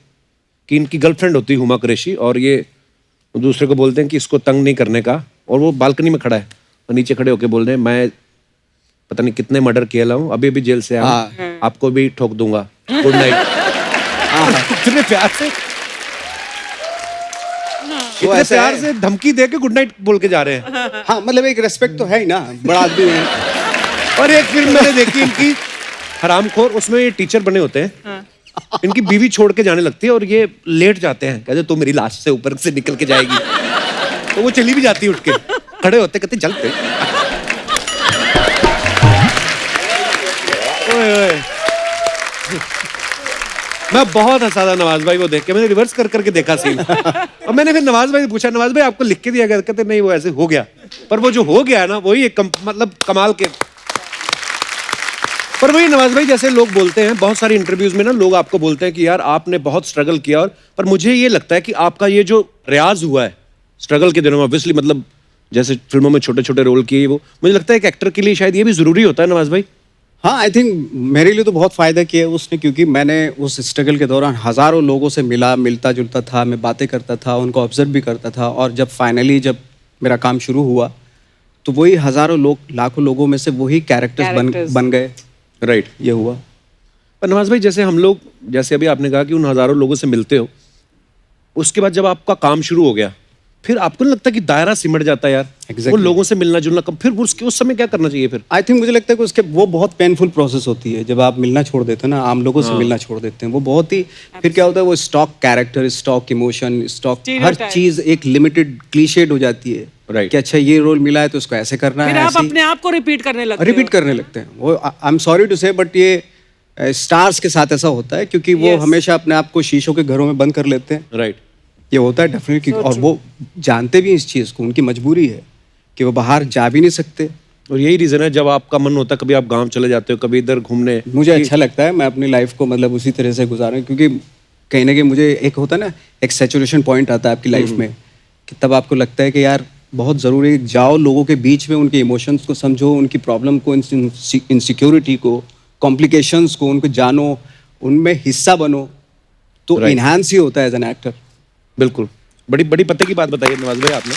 कि इनकी गर्लफ्रेंड होती है हुमा कुरैशी, और ये दूसरे को बोलते हैं कि इसको तंग नहीं करने का, और वो बालकनी में खड़ा है और नीचे खड़े होके बोल रहे हैं मैं पता नहीं कितने मर्डर किया हूँ, अभी भी जेल से आया, आपको भी ठोक दूंगा, गुड नाइट। इतने प्यार से इतने ऐसा प्यार है। से धमकी दे के गुड नाइट बोल के जा रहे हैं। हाँ मतलब एक रेस्पेक्ट तो है ही ना, बड़ा आदमी है। और एक फिल्म मैंने देखी इनकी हरामखोर, उसमें ये टीचर बने होते हैं, इनकी बीवी छोड़ के जाने लगती है और ये लेट जाते हैं, कहते तो मेरी लाश से ऊपर से निकल के जाएगी, तो वो चली भी जाती है उठ के, खड़े होते कहते चलते। ओए ओए। मैं बहुत हंसा था नवाज भाई को देख के, मैंने रिवर्स कर करके देखा सीन, और मैंने फिर नवाज भाई से पूछा, नवाज भाई आपको लिख के दिया गया? कहते नहीं वो ऐसे हो गया, पर वो जो हो गया ना वही एक मतलब कमाल के। पर वही नवाज भाई जैसे लोग बोलते हैं बहुत सारी इंटरव्यूज में ना, लोग आपको बोलते हैं कि यार आपने बहुत स्ट्रगल किया, और पर मुझे ये लगता है कि आपका ये जो रियाज हुआ है स्ट्रगल के दिनों में, ऑब्वियसली मतलब जैसे फिल्मों में छोटे छोटे रोल किए, वो मुझे लगता है एक एक्टर के लिए शायद ये भी जरूरी होता है नवाज भाई। हाँ आई थिंक मेरे लिए तो बहुत फ़ायदा किया है उसने, क्योंकि मैंने उस स्ट्रगल के दौरान हज़ारों लोगों से मिलता जुलता था, मैं बातें करता था, उनको ऑब्जर्व भी करता था, और जब फाइनली जब मेरा काम शुरू हुआ तो वही हज़ारों लोग, लाखों लोगों में से वही कैरेक्टर्स बन गए। राइट, ये हुआ। पर नवाज भाई जैसे हम लोग, जैसे अभी आपने कहा कि उन हज़ारों लोगों से मिलते हो, उसके बाद जब आपका काम शुरू हो गया फिर आपको नहीं लगता कि दायरा सिमट जाता है यार? Exactly. वो लोगों से मिलना जुलना कम, फिर उसके उस समय क्या करना चाहिए फिर? आई थिंक मुझे लगता है कि उसके वो बहुत पेनफुल प्रोसेस होती है जब आप मिलना छोड़ देते हैं ना, आम लोगों से मिलना छोड़ देते हैं, वो बहुत ही फिर क्या होता है, वो stock character, stock emotion, stock हर चीज़ एक लिमिटेड क्लीशेड हो जाती है। Right. कि अच्छा ये रोल मिला है तो उसको ऐसे करना फिर है, आप ऐसे ही अपने आप को रिपीट करने लगते हो। रिपीट करने लगते हैं। वो आई एम सॉरी टू से बट ये स्टार्स के साथ ऐसा होता है, क्योंकि वो Yes. हमेशा अपने आप को शीशों के घरों में बंद कर लेते हैं। राइट, ये होता है डेफिनेटली, और वो जानते भी इस चीज़ को, उनकी मजबूरी है कि वो बाहर जा भी नहीं सकते। और यही रीजन है जब आपका मन होता है कभी आप गांव चले जाते हो, कभी इधर घूमने। मुझे अच्छा लगता है, मैं अपनी लाइफ को मतलब उसी तरह से गुजारूं, क्योंकि कहीं ना कहीं मुझे एक होता है ना, एक सैचुरेशन पॉइंट आता है आपकी लाइफ में, कि तब आपको लगता है कि यार बहुत ज़रूरी, जाओ लोगों के बीच में, उनके इमोशंस को समझो, उनकी प्रॉब्लम को, इनसिक्योरिटी को, कॉम्प्लिकेशंस को, उनको जानो, उनमें हिस्सा बनो, तो Right. इन्हांस ही होता है एज एन एक्टर। बिल्कुल, बड़ी बड़ी पते की बात बताई नवाज भाई आपने।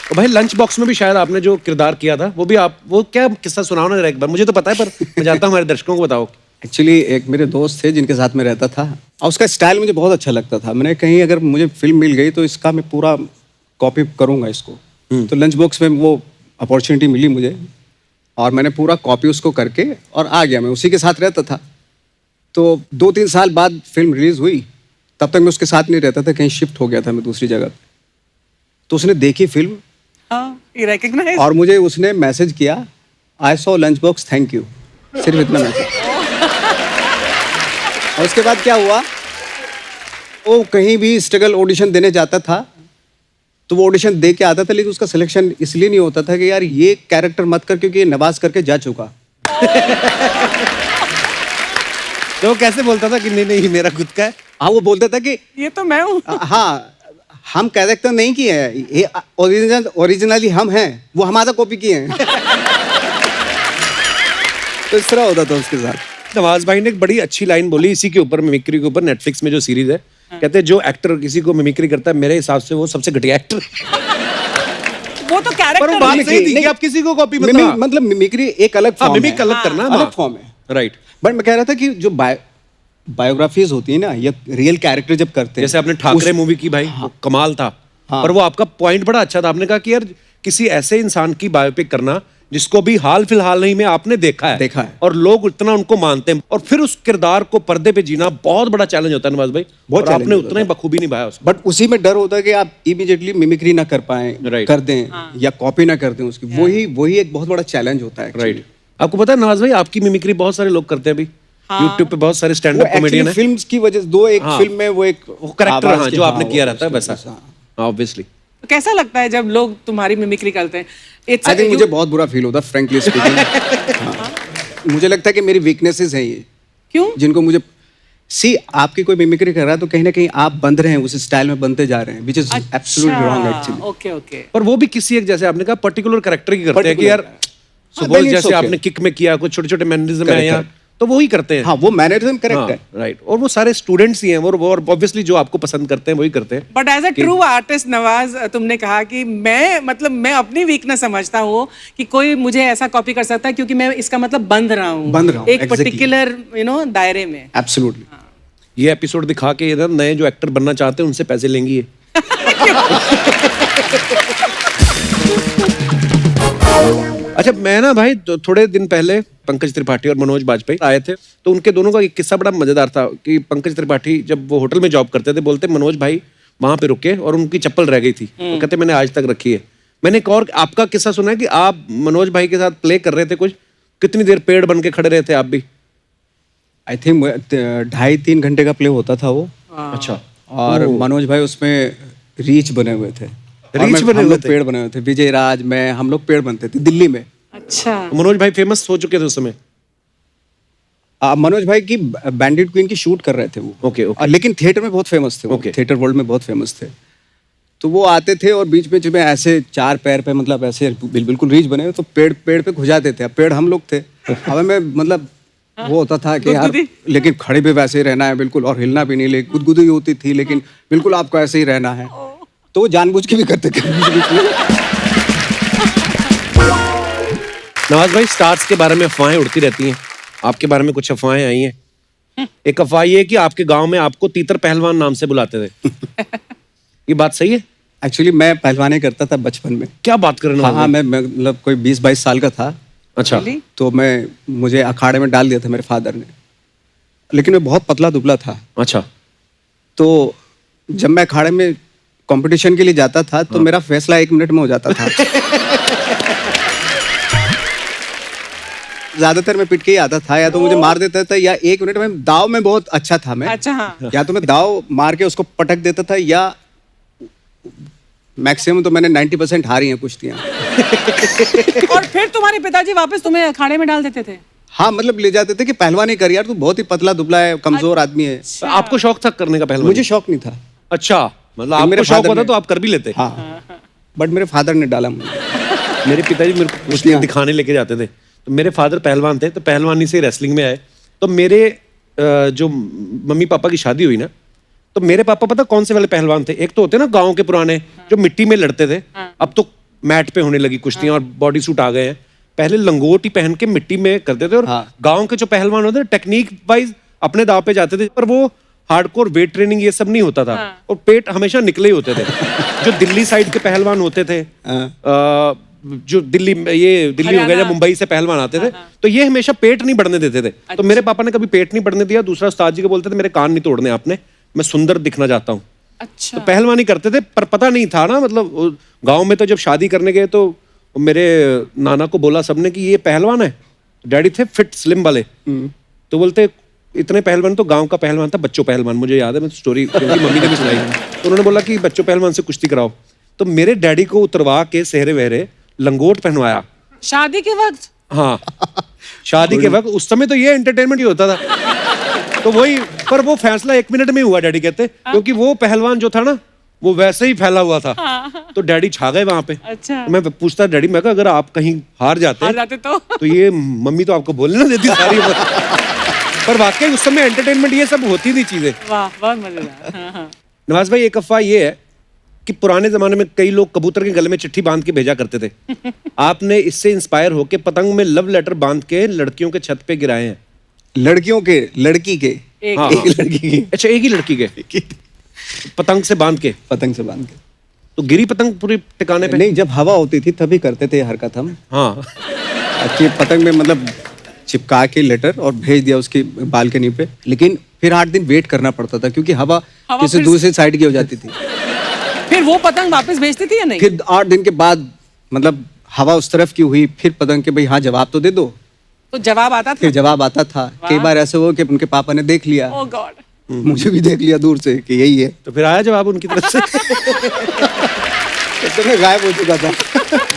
और भाई लंच बॉक्स में भी शायद आपने जो किरदार किया था, वो भी आप, वो क्या किस्सा सुनाओ ना जरा एक बार, मुझे तो पता है पर मैं चाहता हूँ हमारे दर्शकों को बताओ। एक्चुअली एक मेरे दोस्त थे जिनके साथ मैं रहता था, और उसका स्टाइल मुझे बहुत अच्छा लगता था। मैंने कहीं अगर मुझे फिल्म मिल गई तो इसका मैं पूरा कॉपी करूँगा इसको। तो लंच बॉक्स में वो अपॉर्चुनिटी मिली मुझे, और मैंने पूरा कॉपी उसको करके और आ गया, मैं उसी के साथ रहता था। तो 2-3 साल बाद फिल्म रिलीज हुई, तब तक मैं उसके साथ नहीं रहता था, कहीं शिफ्ट हो गया था मैं दूसरी जगह। तो उसने देखी फिल्म, हाँ, ये recognize- और मुझे उसने मैसेज किया, I saw lunch box, thank you, सिर्फ इतना मैसेज। और उसके बाद क्या हुआ, वो कहीं भी स्ट्रगल ऑडिशन देने जाता था तो वो ऑडिशन दे के आता था, लेकिन उसका सिलेक्शन इसलिए नहीं होता था कि यार ये कैरेक्टर मत कर, क्योंकि ये नवाज करके जा चुका। तो वो कैसे बोलता था कि नहीं नहीं मेरा खुद का है? हाँ, वो बोलता था कि ये तो मैं हूँ। हाँ हम कैरेक्टर नहीं किए हैं, ये ओरिजिनली हम हैं, वो हमारा कॉपी किए हैं। तो इस तरह होता था उसके साथ। नवाज भाई ने एक बड़ी अच्छी लाइन बोली इसी के ऊपर, मिमिक्री के ऊपर, नेटफ्लिक्स में जो सीरीज है, कहते हैं जो एक्टर किसी को मिमिक्री करता है मेरे हिसाब से वो सबसे घटिया एक्टर। वो तो पर वो कैरेक्टर बात सही थी कि आप किसी को कॉपी मत करना। मतलब मिमिक्री एक अलग फॉर्म है, मिमिक अलग करना, अलग फॉर्म है। राइट। बट मैं कह रहा था कि जो बायोग्राफीज होती है ना, या रियल कैरेक्टर जब करते हैं, जैसे आपने ठाकरे मूवी की भाई, वो कमाल था। पर वो आपका पॉइंट बड़ा अच्छा था, आपने कहा कि यार किसी ऐसे इंसान की बायोपिक करना जिसको भी हाल फिलहाल नहीं में आपने देखा है और लोग इतना उनको मानते हैं, और फिर उस किरदार को पर्दे पे जीना बहुत बड़ा चैलेंज होता है नवाज भाई, और आपने उतना ही बखूबी निभाया उसको। बट उसी में डर होता है कि आप इमीडिएटली मिमिक्री ना कर पाए, कर दें या कॉपी ना कर दें उसकी, वही एक बहुत बड़ा चैलेंज होता है। राइट। आपको पता है नवाज भाई, आपकी मिमिक्री बहुत सारे लोग करते हैं अभी यूट्यूब पे, बहुत सारे स्टैंड अप कॉमेडियन है। फिल्म्स की वजह से एक फिल्म में वो एक कैरेक्टर जो आपने किया रहता है वैसा, ऑब्वियसली। तो कैसा लगता है जब लोग तुम्हारी मिमिक्री करते हैं? आई थिंक मुझे बहुत बुरा फील होता है, फ्रैंकली स्पीकिंग। मुझे लगता है कि मेरी वीकनेसेस हैं ये, क्यों? जिनको मुझे आपकी कोई मिमिक्री कर रहा है तो कहीं ना कहीं आप बंध रहे हैं, उस स्टाइल में बनते जा रहे हैं, which is absolutely wrong actually. Okay okay. पर वो भी किसी एक, जैसे आपने कहा पर्टिकुलर कैरेक्टर की करते हैं कि यार सुबह जैसे आपने किक में किया, कुछ छोटे छोटे मैनरिज्म है, या तो वो ही करते हैं। हाँ, वो मैनरिज्म करेक्ट है। राइट, और वो सारे स्टूडेंट्स ही हैं वो, और ऑब्वियसली जो आपको पसंद करते हैं वही करते हैं। But as a true artist Nawaz, तुमने कहा कि मैं अपनी वीकनेस समझता हूँ कि कोई मुझे ऐसा कॉपी कर सकता है क्योंकि मैं इसका मतलब बंध रहा हूँ एक exactly. पर्टिकुलर दायरे में। एब्सोल्युटली। ये एपिसोड दिखा के इधर नए जो एक्टर बनना चाहते हैं उनसे पैसे लेंगी ये। अच्छा, मैं ना भाई थोड़े दिन पहले पंकज त्रिपाठी और मनोज बाजपेयी आए थे, तो उनके दोनों का एक किस्सा बड़ा मजेदार था कि पंकज त्रिपाठी जब वो होटल में जॉब करते थे, बोलते मनोज भाई वहां पे रुके और उनकी चप्पल रह गई थी, तो कहते मैंने आज तक रखी है। मैंने एक और आपका किस्सा सुना है कि आप मनोज भाई के साथ प्ले कर रहे थे कुछ, कितनी देर पेड़ बन के खड़े रहे थे आप भी? आई थिंक 2.5-3 घंटे का प्ले होता था वो। अच्छा। और मनोज भाई उसमें रीच बने हुए थे। रीच बने हुए थे? पेड़ बने हुए थे, विजय राज, मैं, हम लोग पेड़ बनते थे दिल्ली में। अच्छा। मनोज भाई फेमस हो चुके थे उस समय? मनोज भाई की बैंडिट क्वीन की शूट कर रहे थे वो। ओके। लेकिन थिएटर में बहुत फेमस थे वो। थिएटर वर्ल्ड में बहुत फेमस थे। तो वो आते थे और बीच बीच में ऐसे 4 पैर पे, मतलब ऐसे बिल्कुल रीच बने हुए, तो पेड़ पे घुस जाते थे। अब पेड़ हम लोग थे, हमें में मतलब वो होता था कि यार लेकिन खड़े पे वैसे ही रहना है बिल्कुल, और हिलना भी नहीं, लेकिन गुदगुदी होती थी, लेकिन बिल्कुल आपको ऐसे ही रहना है। तो वो जानबूझ के भी करते थे। नवाज भाई, स्टार्स के बारे में अफवाहें उड़ती रहती हैं, आपके बारे में कुछ अफवाहें आई हैं। एक अफवाह ये है कि आपके गांव में आपको तीतर पहलवान नाम से बुलाते थे। ये बात सही है? एक्चुअली मैं पहलवानी करता था बचपन में। क्या बात कर रहे हो? हाँ, मैं मतलब कोई 20-22 साल का था। अच्छा। तो मुझे अखाड़े में डाल दिया था मेरे फादर ने, लेकिन मैं बहुत पतला दुबला था। अच्छा। तो जब मैं अखाड़े में कंपटीशन के लिए जाता था तो मेरा फैसला 1 मिनट में हो जाता था। ज्यादातर मैं पिट के ही आता था, या तो मुझे मार देता था, या 1 मिनट में दाव में बहुत अच्छा था मैं। अच्छा, हाँ। या तो मैं दाव मार के उसको पटक देता था, या मैक्सिमम तो मैंने 90% हारी हैं कुश्तियां। और फिर तुम्हारे पिताजी वापस तुम्हें अखाड़े में डाल देते थे? हाँ, मतलब ले जाते थे कि पहलवानी कर यार, तू बहुत ही पतला दुबला है, कमजोर आदमी है। तो आपको शौक था करने का पहलवानी? मुझे शौक नहीं था। अच्छा, मतलब आपको शौक होता तो आप कर भी लेते? हाँ, बट मेरे फादर ने डाला मुझे। मेरे पिताजी मेरे को कुश्तियां दिखाने लेके जाते थे, तो मेरे फादर पहलवान थे, तो पहलवानी से रेसलिंग में आए। तो मेरे जो मम्मी पापा की शादी हुई ना, तो मेरे पापा पता कौन से वाले पहलवान थे? एक तो होते ना गांव के पुराने जो मिट्टी में लड़ते थे, अब तो मैट पे होने लगी कुश्तियां और बॉडी सूट आ गए हैं। पहले लंगोट ही पहन के मिट्टी में करते थे, और गांव के जो पहलवान होते थे टेक्निक वाइज अपने दाव पे जाते थे, पर वो हार्डकोर वेट ट्रेनिंग ये सब नहीं होता था, और पेट हमेशा निकले ही होते थे। जो दिल्ली साइड के पहलवान होते थे, जो दिल्ली हो गया, जब मुंबई से पहलवान आते थे, तो ये हमेशा पेट नहीं बढ़ने देते थे। तो मेरे पापा ने कभी पेट नहीं बढ़ने दिया। दूसरा, उस्ताद जी को बोलते थे मेरे कान नहीं तोड़ने आपने, मैं सुंदर दिखना चाहता हूँ। अच्छा। तो पहलवानी करते थे, पर पता नहीं था ना, मतलब गांव में तो जब शादी करने गए तो मेरे नाना को बोला सबने कि ये पहलवान है। डैडी थे फिट स्लिम वाले, तो बोलते इतने पहलवान, तो गांव का पहलवान था बच्चों पहलवान, मुझे याद है, मैं स्टोरी क्योंकि मम्मी ने भी सुनाई। तो उन्होंने बोला कि बच्चों पहलवान से कुश्ती कराओ। तो मेरे डैडी को उतरवा के सेहरे वहरे लंगोट पहनवाया शादी के वक्त। हाँ, शादी के वक्त। उस समय तो ये एंटरटेनमेंट ही होता था। तो वही, पर वो फैसला 1 मिनट में हुआ डैडी कहते, क्योंकि वो पहलवान जो था ना वो वैसे ही फैला हुआ था। तो डैडी छा गए वहां पे। अच्छा। तो मैं पूछता डैडी, मैं कहा अगर आप कहीं हार जाते तो ये मम्मी तो आपको बोलने ना देती सारी पर वाकई उस समय एंटरटेनमेंट ये सब होती थी चीजें। वाह, बहुत मजेदार। नवाज भाई, एक अफवाह ये है कि पुराने जमाने में कई लोग कबूतर के गले में चिट्ठी बांध के भेजा करते थे। आपने इससे इंस्पायर होके पतंग में लव लेटर बांध के लड़कियों के छत पे गिराए हैं। लड़कियों के, लड़की के? हाँ, एक लड़की के। अच्छा, एक ही लड़की के पतंग से बांध के? पतंग से बांध के। तो गिरी पतंग पूरी टिकाने पे? नहीं, जब हवा होती थी तभी करते थे हरकत हम। हाँ, कि पतंग में मतलब चिपका के लेटर और भेज दिया उसकी बालकनी पे, लेकिन फिर 8 दिन वेट करना पड़ता था क्योंकि हवा किसी दूसरी साइड की हो जाती थी। फिर वो पतंग वापस भेजती थी या नहीं? फिर 8 दिन के बाद मतलब हवा उस तरफ की हुई, फिर पतंग के भाई हाँ जवाब तो दे दो। तो जवाब आता था? फिर जवाब आता था। कई बार ऐसे हुआ कि उनके पापा ने देख लिया। ओह गॉड। मुझे भी देख लिया दूर से कि यही है। तो फिर आया जवाब उनकी तरफ से? तो मैं गायब हो चुका था।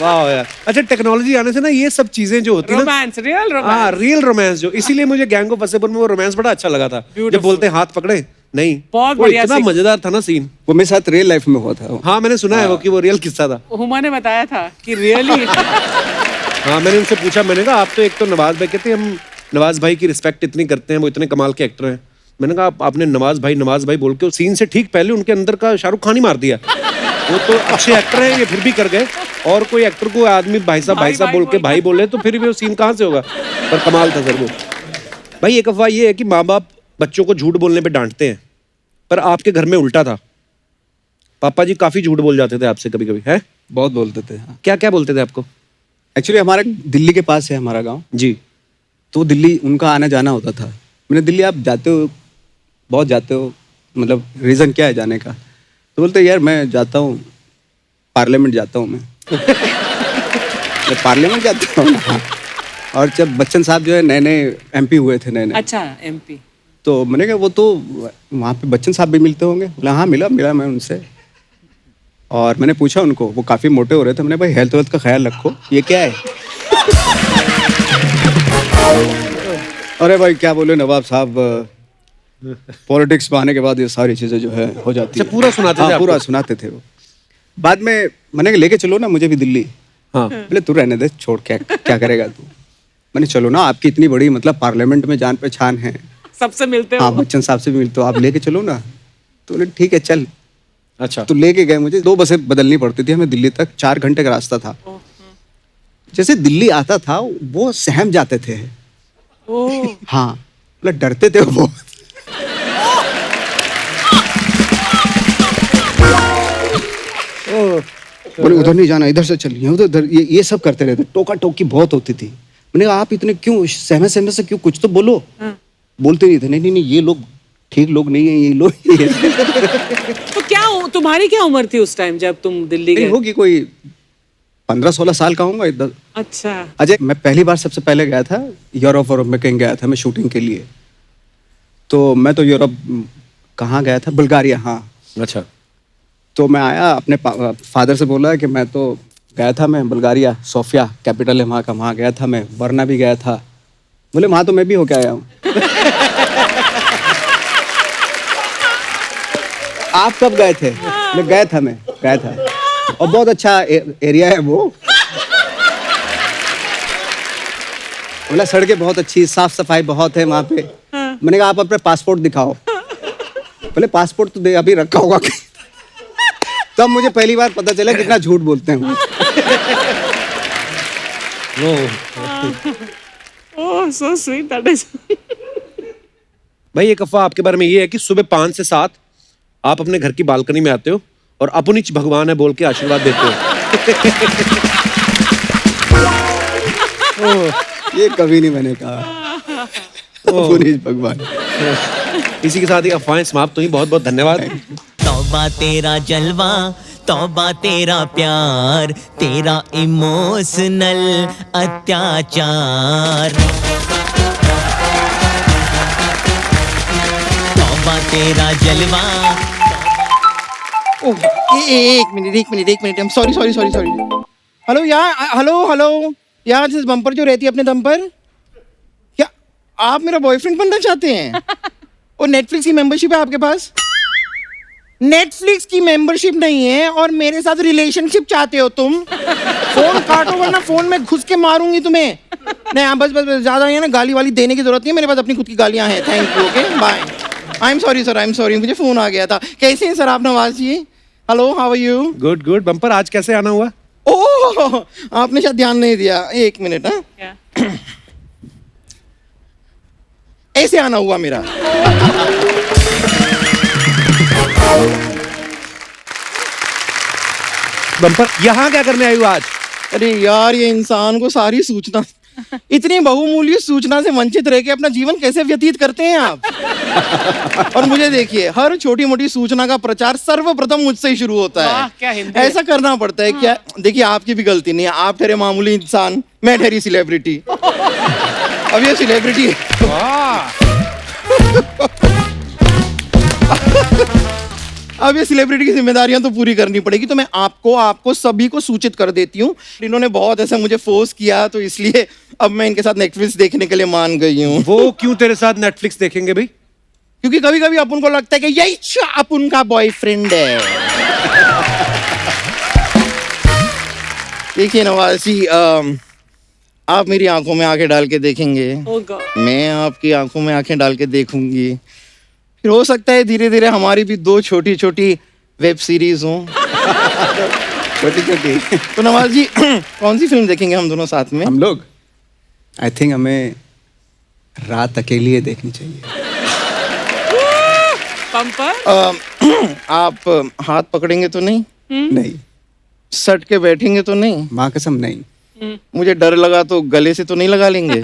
वाह यार। अच्छा, टेक्नोलॉजी आने से ना ये सब चीजें जो होती है ना, रोमांस, रियल रोमांस। हाँ, रियल रोमांस जो, इसीलिए मुझे गैंग ऑफ वसेपुर में वो रोमांस बड़ा अच्छा लगा था। जब बोलते हैं हाथ पकड़े, नहीं, बहुत वो बढ़िया इतना मजेदार था ना सीन। वो मेरे साथ रियल लाइफ में हुआ था। हाँ, मैंने सुना है वो कि वो रियल किस्सा था। हुमा ने बताया था कि रियली। हाँ, मैंने उनसे पूछा, मैंने कहा आप तो एक तो नवाज भाई कहते हम नवाज भाई की रिस्पेक्ट इतनी करते हैं, वो इतने कमाल के एक्टर हैं। मैंने कहा आपने नवाज भाई बोल के सीन से ठीक पहले उनके अंदर का शाहरुख खान ही मार दिया। वो तो अच्छे एक्टर हैं, ये फिर भी कर गए। और कोई एक्टर को आदमी भाई साहब बोल के भाई बोले तो फिर भी वो सीन कहाँ से होगा। पर कमाल था सर वो। भाई एक अफवाह ये है कि माँ बाप बच्चों को झूठ बोलने पे डांटते हैं, पर आपके घर में उल्टा था। पापा जी काफी झूठ बोल जाते थे आपसे कभी कभी, है? बहुत बोलते थे। हाँ। क्या क्या बोलते थे आपको? एक्चुअली हमारा दिल्ली के पास है हमारा गांव, जी। तो दिल्ली उनका आना जाना होता था। मैंने दिल्ली आप जाते हो, बहुत जाते हो, मतलब रीज़न क्या है जाने का? तो बोलते यार मैं जाता हूँ, पार्लियामेंट जाता हूँ मैं पार्लियामेंट जाता हूँ। हाँ। और जब बच्चन साहब जो है नए नए MP हुए थे नए, अच्छा MP, तो मैंने कहा वो तो वहाँ पे बच्चन साहब भी मिलते होंगे। बोला हाँ मिला मैं उनसे। और मैंने पूछा उनको, वो काफ़ी मोटे हो रहे थे। मैंने भाई हेल्थ वेल्थ का ख्याल रखो, ये क्या है? अरे भाई क्या बोले नवाब साहब, पॉलिटिक्स में आने के बाद ये सारी चीज़ें जो है हो जाती है। पूरा सुनाते थे? हाँ, पूरा सुनाते थे वो। बाद में मैंने कहा लेके चलो ना मुझे भी दिल्ली। हाँ। बोले तू रहने दे, छोड़, क्या करेगा तू? मैंने चलो ना, आपकी इतनी बड़ी मतलब पार्लियामेंट में जान पहचान है, सबसे मिलते हो। हाँ बच्चन साहब से भी मिलते हो, आप लेके चलो ना। तो बोले ठीक है चल। अच्छा। तो लेके गए मुझे। 2 बसें बदलनी पड़ती थी हमें दिल्ली तक, 4 घंटे का रास्ता था। जैसे दिल्ली आता था वो सहम जाते थे। हाँ, मतलब डरते थे वो। बोले उधर नहीं जाना, इधर से चलिए, उधर ये सब करते रहते। टोका टोकी बहुत होती थी। मैंने कहा आप इतने क्यों सहमे से क्यों, कुछ तो बोलो। बोलते नहीं थे, नहीं ये लोग ठीक लोग नहीं है, ये लोग तो क्या तुम्हारी क्या उम्र थी उस टाइम जब तुम दिल्ली गए? होगी कोई 15-16 साल का होऊंगा इधर। अच्छा। अजय, मैं पहली बार सबसे पहले गया था यूरोप में, कहीं गया था मैं शूटिंग के लिए। तो मैं तो यूरोप कहाँ गया था, बुल्गारिया। हाँ। अच्छा। तो मैं आया, अपने फादर से बोला कि मैं तो गया था, मैं बुल्गारिया, सोफिया कैपिटल है वहाँ का, वहाँ गया था मैं, वरना भी गया था। बोले वहाँ तो मैं भी होके आया हूँ। आप कब गए थे? मैं गया था और बहुत अच्छा एरिया है वो। बोला सड़कें बहुत अच्छी, साफ सफाई बहुत है वहाँ पे। मैंने कहा आप अपने पासपोर्ट दिखाओ। बोले पासपोर्ट तो दे अभी रखा होगा। तब मुझे पहली बार पता चला कितना झूठ बोलते हैं वो। ओह सो स्वीट, दैट इज। भाई एक अफवाह आपके बारे में ये है कि सुबह 5 से 7 आप अपने घर की बालकनी में आते हो और अपुनिच भगवान है बोल के आशीर्वाद देते हो। ये कभी नहीं मैंने कहा। अपुनिच भगवान। इसी के साथ ही अफवाहें समाप्त हुई। बहुत बहुत धन्यवाद। तौबा तेरा जलवा, तौबा तेरा प्यार, तेरा इमोशनल अत्याचार। तौबा तेरा जलवा। एक मिनट, I'm sorry. हेलो यार, हेलो यार, जिस बम्पर जो रहती है अपने दम पर, क्या आप मेरा बॉयफ्रेंड बनना चाहते हैं? और नेटफ्लिक्स की मेंबरशिप है आपके पास? नेटफ्लिक्स की मेंबरशिप नहीं है और मेरे साथ रिलेशनशिप चाहते हो तुम? फोन काटो वरना फोन में घुस के मारूंगी तुम्हें। नहीं हाँ, बस ज्यादा है ना, गाली वाली देने की जरूरत नहीं है, मेरे पास अपनी खुद की गालियां हैं। Thank you, okay bye. I am sorry, मुझे फोन आ गया था। कैसे हैं सर आप Nawaz ji? Hello, how are you? Good. Bumper आज कैसे आना हुआ? ओह, आपने शायद ध्यान नहीं दिया। एक मिनट। हाँ, ऐसे आना हुआ मेरा। बम्पर यहाँ क्या करने आई हो आज? अरे यार, ये इंसान को सारी सूचना, इतनी बहुमूल्य सूचना से वंचित रह के अपना जीवन कैसे व्यतीत करते हैं आप? और मुझे देखिए, हर छोटी मोटी सूचना का प्रचार सर्वप्रथम मुझसे ही शुरू होता वाह, है। क्या हिंदी है। ऐसा करना पड़ता है क्या? देखिए, आपकी भी गलती नहीं है, आप ठहरे मामूली इंसान, मैं ठहरी सेलिब्रिटी। अब ये सेलिब्रिटी अब ये सेलिब्रिटी की जिम्मेदारियां तो पूरी करनी पड़ेगी, तो मैं आपको सभी को सूचित कर देती हूँ। इन्होंने बहुत ऐसा मुझे फोर्स किया, तो इसलिए अब मैं इनके साथ नेटफ्लिक्स देखने के लिए मान गई हूँ। वो क्यों तेरे साथ नेटफ्लिक्स देखेंगे भाई? क्योंकि कभी कभी अपन को लगता है कि यही अपन का बॉयफ्रेंड है। देखिए नवाज जी, आप मेरी आंखों में आंखें डाल के देखेंगे, Oh God. मैं आपकी आंखों में आंखें डाल के देखूंगी, फिर हो सकता है धीरे धीरे हमारी भी 2 छोटी छोटी वेब सीरीज हों। छोटी छोटी। तो नवाज जी कौन सी फिल्म देखेंगे हम दोनों साथ में? हम लोग आई थिंक हमें रात अकेली है देखनी चाहिए। पंपर आप हाथ पकड़ेंगे तो नहीं? नहीं, सट के बैठेंगे तो नहीं? माँ कसम नहीं, मुझे डर लगा तो गले से तो नहीं लगा लेंगे?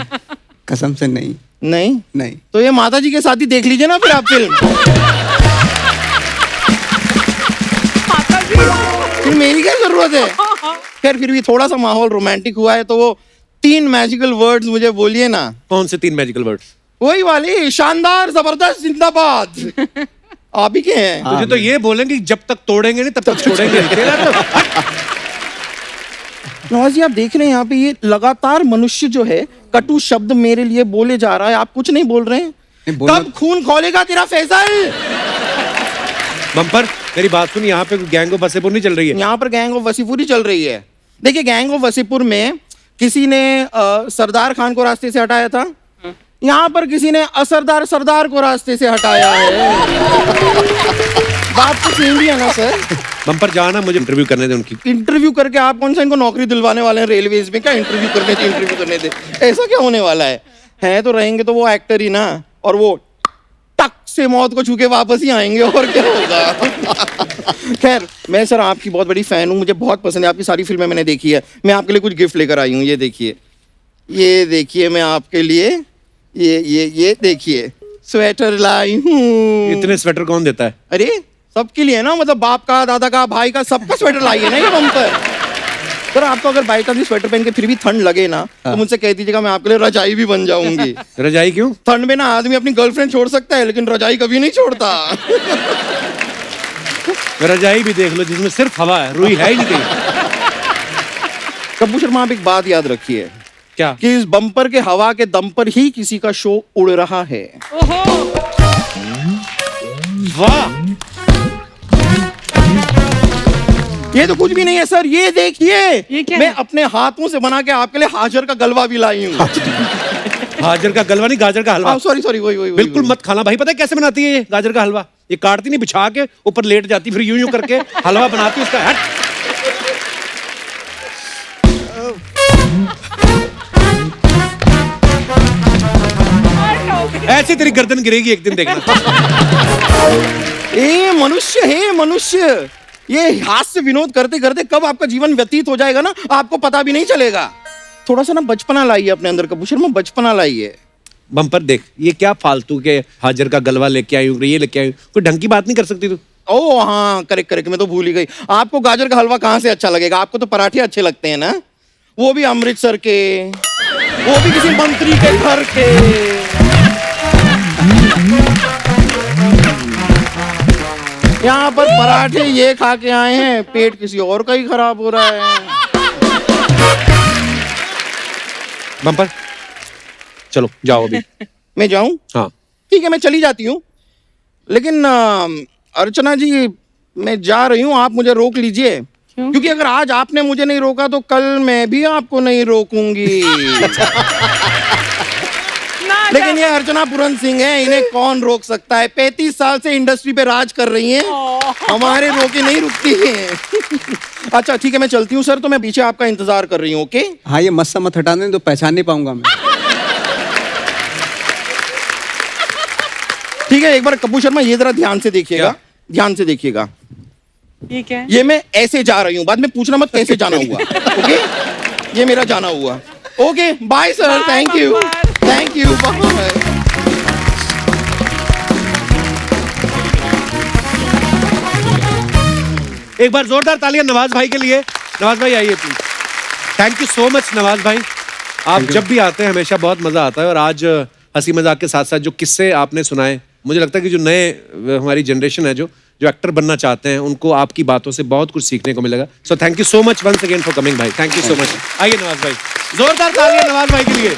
कसम से नहीं। नहीं? नहीं, तो ये माता जी के साथ ही देख लीजिए ना फिर आप फिल्म। फिर मेरी क्या जरूरत है? खैर फिर भी थोड़ा सा माहौल रोमांटिक हुआ है तो वो 3 मैजिकल वर्ड्स मुझे बोलिए ना। कौन से 3 मैजिकल वर्ड्स? वही वाली शानदार जबरदस्त जिंदाबाद। आप ही के हैं। तुझे तो ये बोलेंगे कि जब तक तोड़ेंगे नहीं तब तक छोड़ेंगे नहीं। तेरा तो नवाज जी आप देख रहे हैं यहाँ पे ये लगातार मनुष्य जो है कटु शब्द मेरे लिए बोले जा रहा है, आप कुछ नहीं बोल रहे हैं। नहीं बोलना- कब खून खोलेगा तेरा फैसल? बम्पर मेरी बात सुन, यहाँ पे गैंग ऑफ वसेपुर नहीं चल रही है। यहाँ पर गैंग ऑफ वसीपुर ही चल रही है। देखिए गैंग ऑफ वसीपुर में किसी ने सरदार खान को रास्ते से हटाया था, यहाँ पर किसी ने असरदार सरदार को रास्ते से हटाया है। बात तो सेम ही है ना सर? बम्पर जाना, मुझे इंटरव्यू करने दे उनकी। इंटरव्यू करके आप कौन सा इनको नौकरी दिलवाने वाले हैं रेलवेज में? क्या इंटरव्यू करने दे, ऐसा क्या होने वाला है तो रहेंगे तो वो एक्टर ही ना, और वो टक से मौत को छू के वापस ही आएंगे, और क्या होगा। खैर मैं सर आपकी बहुत बड़ी फैन हूँ, मुझे बहुत पसंद है, आपकी सारी फिल्में मैंने देखी है। मैं आपके लिए कुछ गिफ्ट लेकर आई हूँ, ये देखिए मैं आपके लिए ये देखिए स्वेटर लाई हूँ। इतने स्वेटर कौन देता है? अरे सबके लिए ना, मतलब बाप का, दादा का, भाई का, सबका स्वेटर लाई है ना ये बम्पर। सर आपको अगर बाई चांस स्वेटर पहन के फिर भी ठंड लगे ना तो मुझसे कह दीजिएगा, मैं आपके लिए रजाई भी बन जाऊंगी। रजाई क्यों? ठंड में ना आदमी अपनी गर्लफ्रेंड छोड़ सकता है लेकिन रजाई कभी नहीं छोड़ता। रजाई भी देख लो जिसमें सिर्फ हवा है, रुई है ही नहीं कहीं। कपूर शर्मा आप एक बात याद रखिए क्या? कि इस बम्पर के हवा के दम पर ही किसी का शो उड़ रहा है। वाह, ये तो कुछ भी नहीं है सर, ये देखिए ये क्या मैं है? अपने हाथों से बना के आपके लिए हाजर का गलवा भी लाई हूँ। गाजर का गलवा नहीं, गाजर का हलवा। सॉरी वही बिल्कुल मत खाना भाई। पता है कैसे बनाती है ये गाजर का हलवा? ये काटती नहीं, बिछा के ऊपर लेट जाती, फिर यूं यूं करके हलवा बनाती है उसका। हट। ऐसे तेरी गर्दन गिरेगी एक दिन, देखना। ए मनुष्य ये हास्य विनोद करते करते कब आपका जीवन व्यतीत हो जाएगा ना आपको पता भी नहीं चलेगा। थोड़ा सा ना बचपना लाइए अपने अंदर कपूर शर्मा, बचपना लाइए। बम्पर देख, ये क्या फालतू के हाजर का गलवा लेके आई हूँ, ये लेके आई हूँ, कोई ढंग की बात नहीं कर सकती तू? ओ हाँ करेक्ट मैं तो भूल ही गई। आपको गाजर का हलवा कहाँ से अच्छा लगेगा? आपको तो पराठे अच्छे लगते हैं ना, वो भी अमृतसर के, वो भी किसी मंत्री के घर के। यहाँ पर पराठे ये खा के आए हैं, पेट किसी और का ही खराब हो रहा है। बम्पर चलो जाओ अभी। मैं जाऊं? हाँ ठीक है मैं चली जाती हूँ, लेकिन अर्चना जी मैं जा रही हूँ, आप मुझे रोक लीजिए। क्योंकि अगर आज आपने मुझे नहीं रोका तो कल मैं भी आपको नहीं रोकूंगी। लेकिन ये अर्चना पूरन सिंह है, इन्हें कौन रोक सकता है? 35 साल से इंडस्ट्री पे राज कर रही हैं, हमारे रोके नहीं रुकती हैं। अच्छा ठीक है मैं चलती हूँ सर, तो मैं पीछे आपका इंतजार कर रही हूँ। ओके हाँ ये मस्सा मत हटा दें तो पहचान नहीं पाऊंगा मैं। ठीक है एक बार कपूर शर्मा ये जरा ध्यान से देखिएगा, क्या? ध्यान से देखिएगा। ये क्या है? ये मैं ऐसे जा रही हूँ, बाद में पूछना मत कैसे जाना हुआ। ओके ये मेरा जाना हुआ। Okay bye sir, thank you bye. एक बार जोरदार तालियां नवाज भाई के लिए। नवाज भाई आइए please. Thank you so much Nawaz भाई, आप जब भी आते हैं हमेशा बहुत मजा आता है। और आज हंसी मजाक के साथ साथ जो किस्से आपने सुनाए, मुझे लगता है कि जो नए हमारी जनरेशन है जो एक्टर बनना चाहते हैं उनको आपकी बातों से बहुत कुछ सीखने को मिलेगा। So thank you so much once again for coming भाई, थैंक यू सो मच। आइए नवाज भाई, जोरदार तालियां नवाज भाई के लिए।